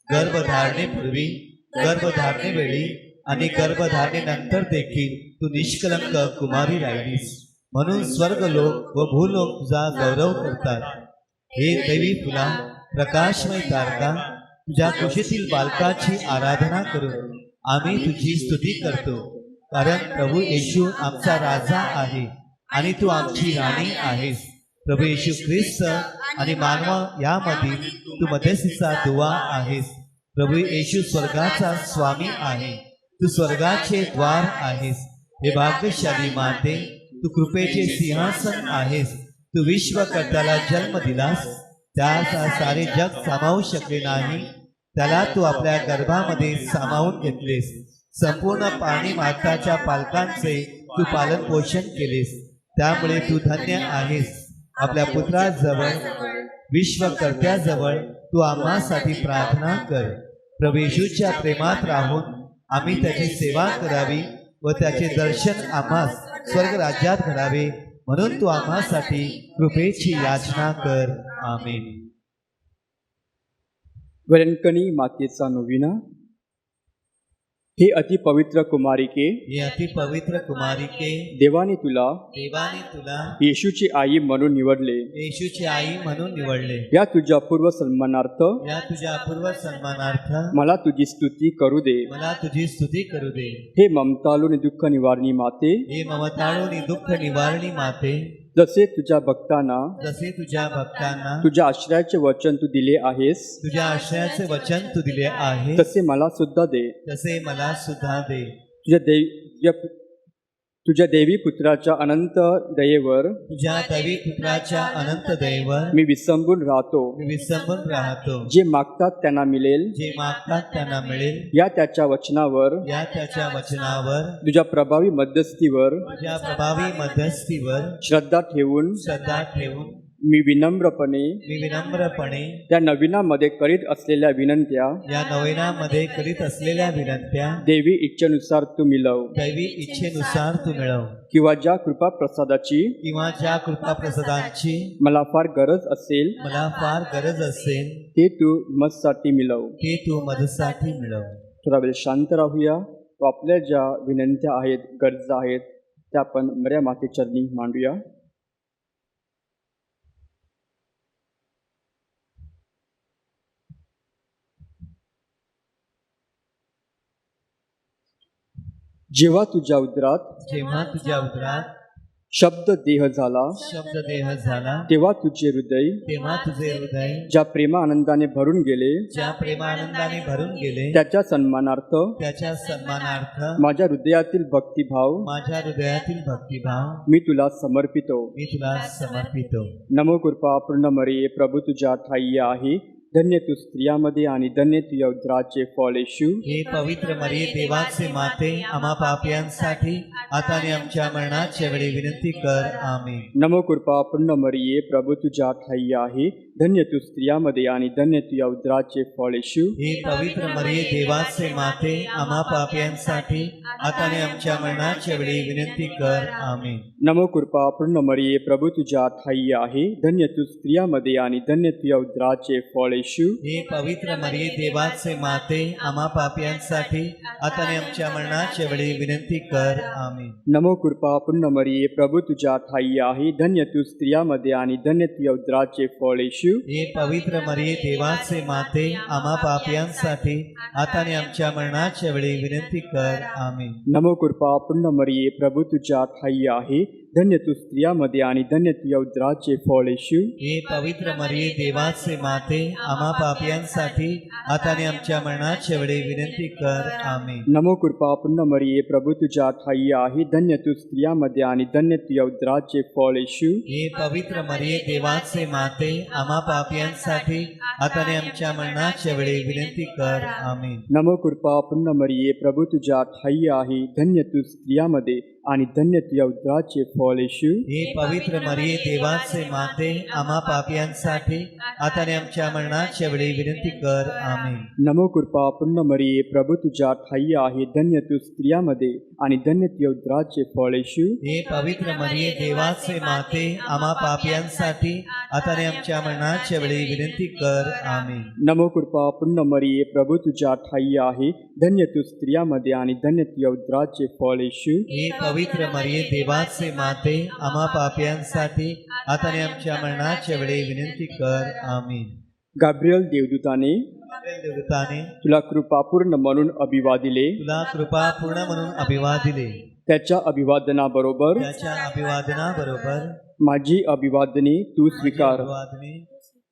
गर्भधारणेपूर्वी, गर्भधारणेवेळी आणि गर्भधारणेनंतर देखील तू निष्कलंक कुमारी राहिलीस. म्हणून स्वर्गलोक व भूलोक तुझा गौरव करतात. हे दैवी फुला, प्रकाशमय तारका, तुझ्या कुशीतील बालकाची आराधना करून आम्ही तुझी स्तुती करतो, कारण प्रभू येशू आमचा राजा आहे आणि तू आमची राणी आहेस. प्रभू येशू ख्रिस्त आणि मानवा यामध्ये तू मध्यस्थीचा दुवा आहेस. प्रभू येशू स्वर्गाचा स्वामी आहे. तू स्वर्गाचे द्वार आहेस. हे भाग्यशाली माते, तू कृपेचे सिंहासन आहेस. तू विश्वकर्त्याला जन्म दिलास. त्याचा सारे जग सामावू शकले नाही, त्याला तू आपल्या गर्भामध्ये सामावून घेतलेस. संपूर्ण प्राणी माताच्या पालकांचे तू पालन पोषण केलेस. त्यामुळे तू धन्य आहेस. आपल्या पुत्राजवळ, विश्वकर्त्याजवळ तू आम्हासाठी प्रार्थना कर. प्रभू येशूच्या प्रेमात राहून आम्ही त्याची सेवा करावी व त्याचे दर्शन आम्हास स्वर्ग राज्यात घडावे, म्हणून तू आम्हासाठी कृपेची याचना कर. आमेन. वरंकणी मातेचा नोविना. हे अति पवित्र कुमारिके, हे अति पवित्र कुमारिके, देवाने तुला येशूची आई म्हणून निवडले. येशूची आई म्हणून निवडले. या तुझ्या अपूर्व सन्मानार्थ मला तुझी स्तुती करू दे. मला तुझी स्तुती करू दे. हे ममताळू आणि दुःख निवारणी माते, हे ममताळू आणि दुःख निवारणी माते, जसे तुझ्या भक्तांना तुझ्या आश्रयाचे वचन तू दिले आहेस, तुझ्या आश्रयाचे वचन तू दिले आहे, तसे मला सुद्धा दे. तसे मला सुद्धा दे. तुझ्या देवी पुत्राच्या अनंत दयेवर, तुझ्या देवी पुत्राच्या अनंत दयेवर मी विसंबून राहतो. जे मागतात त्यांना मिळेल, जे मागतात त्यांना मिळेल. या त्याच्या वचनावर, तुझ्या प्रभावी मध्यस्थीवर श्रद्धा ठेवून मी विनम्रपणे त्या नवीनामध्ये करीत असलेल्या विनंत्या देवी इच्छेनुसार तू मिळव. किंवा ज्या कृपा प्रसादाची मला फार गरज असेल ते तू मजसाठी मिळव. थोडा वेळ शांत राहूया व आपल्या ज्या विनंत्या आहेत, गरजा आहेत, त्या आपण मर्या माते चरणी मांडूया. जेव्हा तुझ्या उदरात शब्द देह झाला, तेव्हा तुझे हृदय ज्या प्रेमा आनंदाने भरून गेले, त्याच्या सन्मानार्थ माझ्या हृदयातील भक्तिभाव मी तुला समर्पितो. नमो कृपा पूर्ण मरिये, प्रभू तुझ्या ठाई आहे. धन्य तू स्त्रियामध्ये आणि धन्य तुझ्या उदराचे फळ येशू. हे पवित्र मरिये, देवाचे माते, आम्हा पापियांसाठी आता आणि आमच्या मरणाच्या वेळी विनंती कर. आमेन. नमो कृपा पूर्ण मरिये, प्रभू तुझ्या ठाई आहे. धन्य तू स्त्रियामध्ये आणि धन्य तुझ्या उदराचे फळ येशू. हे पवित्र मरिये, देवाचे माते, आम्हा पापियांसाठी आता आणि आमच्या मरणाच्या वेळी विनंती कर. आमेन. नमो कृपा पूर्ण मरिये, प्रभू तुझ्या ठाई आहे. धन्य तू स्त्रियामध्ये आणि धन्य तुझ्या उदराचे फळ येशू. हे पवित्र मरिये, देवाचे माते, आम्हा पापियांसाठी आता आणि आमच्या मरणाच्या वेळी विनंती कर. आमेन. नमो कृपा पूर्ण मरिये, प्रभू तुझ्या ठाई आहे. धन्य तू स्त्रियामध्ये आणि धन्य तुझ्या उदराचे फळ येशू. हे पवित्र मरिये, देवाचे माते, आम्हा पापियांसाठी आता आणि आमच्या मरणाच्या वेळी विनंती कर. आमेन. नमो कृपा पूर्ण मरिये, प्रभू तुझ्या ठाई आहे. धन्य तू स्त्रियामध्ये आणि धन्य तुझ्या उदराचे फळ येशू. हे पवित्र मरिये देवाचे माते आम्हा पापियांसाठी आता आणि आमच्या मरणाच्या वेळी विनंती कर. आमेन. नमो कृपा पूर्ण मरिये प्रभू तुझ्या ठाई आहे, धन्य तू स्त्रियामध्ये आणि धन्य तुझ्या उदराचे फळ येशू. हे पवित्र मरिये देवाचे माते आम्हा पापियांसाठी आता आणि आमच्या मरणाच्या वेळी विनंती कर. आमेन. नमो कृपा पूर्ण मरिये प्रभू तुझ्या ठाई आहे, धन्य तू स्त्रियामध्ये आणि धन्य तुझ्या उदराचे फळ येशू. हे पवित्र मरिये देवाचे माते आम्हा पापियांसाठी आता आणि आमच्या मरणाच्या वेळी विनंती कर. आमेन. नमो कृपा पूर्ण मरिये प्रभू तुझ्या ठाई आहे, धन्य तू स्त्रियामध्ये आणि धन्य तुझ्या उदराचे फळ येशू. हे पवित्र मरिये देवाचे माते आम्हा पापियांसाठी आता आणि आमच्या मरणाच्या वेळी विनंती कर. आमेन. नमो कृपा पूर्ण मरिये प्रभू तुझ्या ठाई आहे, धन्य तू स्त्रियामध्ये आणि धन्य तुझ्या उदराचे फळ येशू. हे पवित्र मरिये देवाचे माते आम्हा पापियांसाठी आता आणि आमच्या मरणाच्या वेळी विनंती कर. आमेन. गाब्रिएल देवदूताने देवदूताने तुला कृपापूर्ण म्हणून अभिवादिले. तुला कृपा पूर्ण म्हणून अभिवादिले. त्याच्या अभिवादनाबरोबर त्याच्या अभिवादनाबरोबर माझी अभिवादने तू स्वीकार. अभिवादने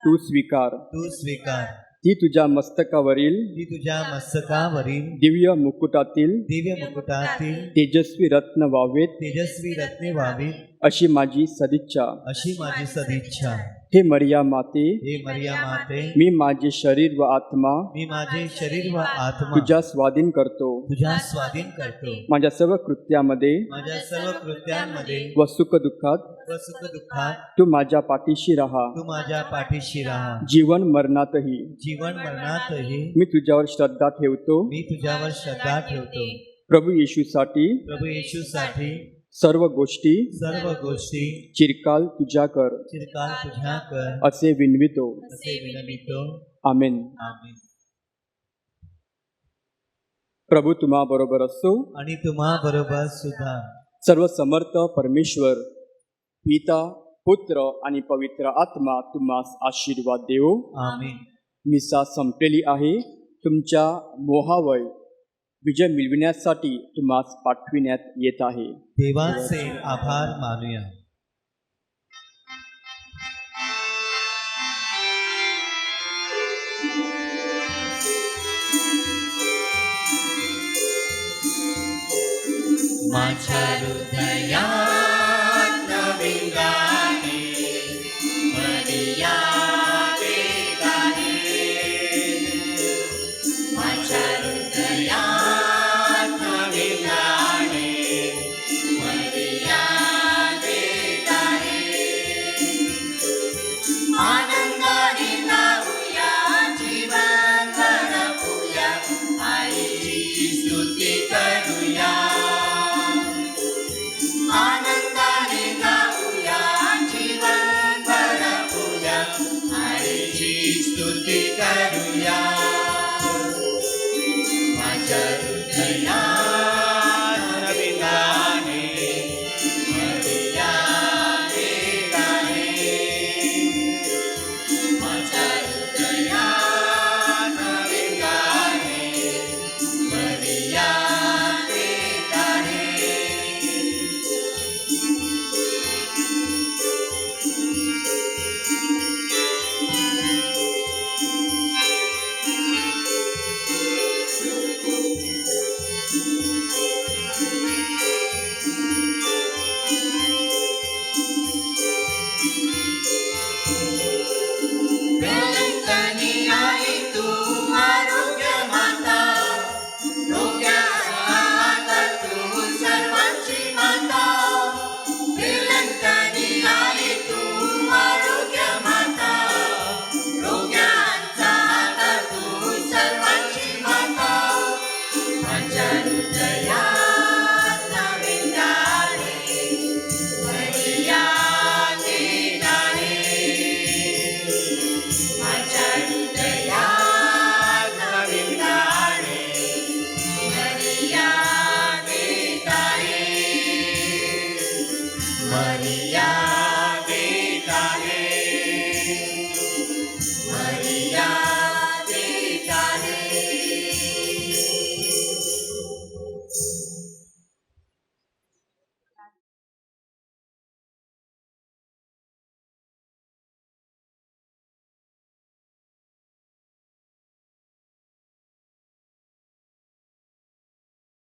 तू स्वीकार. तू स्वीकार. ती तुझ्या मस्तकावरील ती तुझ्या मस्तकावरील दिव्य मुकुटातील दिव्य मुकुटातील तेजस्वी रत्न व्हावेत तेजस्वी रत्ने व्हावी अशी माझी सदिच्छा. अशी माझी सदिच्छा. हे मरिया माते, हे मरिया माते, मी माझे शरीर व आत्मा मी माझे शरीर व आत्मा तुझ्या स्वाधीन करतो. तुझ्या स्वाधीन करतो. माझ्या सर्व कृत्यामध्ये माझ्या सर्व कृत्यांमध्ये व सुख दुःखात व सुख दुःखात तू माझ्या पाठीशी राहा. तू माझ्या पाठीशी राहा. जीवन मरणातही जीवन मरणातही मी तुझ्यावर श्रद्धा ठेवतो. मी तुझ्यावर श्रद्धा ठेवतो. प्रभू येशूसाठी प्रभू येशूसाठी सर्व गोष्टी चिरकाल तुझ्या कर चिरकाल तुझ्या कर असे विनवितो. असे विनवितो. आमेन. आमेन. प्रभू तुम्हा बरोबर असो आणि तुम्हा बरोबर सुद्धा. सर्व समर्थ परमेश्वर पिता पुत्र आणि पवित्र आत्मा तुम्हास आशीर्वाद देवो. आमेन. मिसा संपलेली आहे. तुमच्या मोहावर विजय मिळविण्यासाठी तुम्हास पाठविण्यात येत आहे. देवाचे आभार मानूया. माझ्या हृदयात नवीन गाणं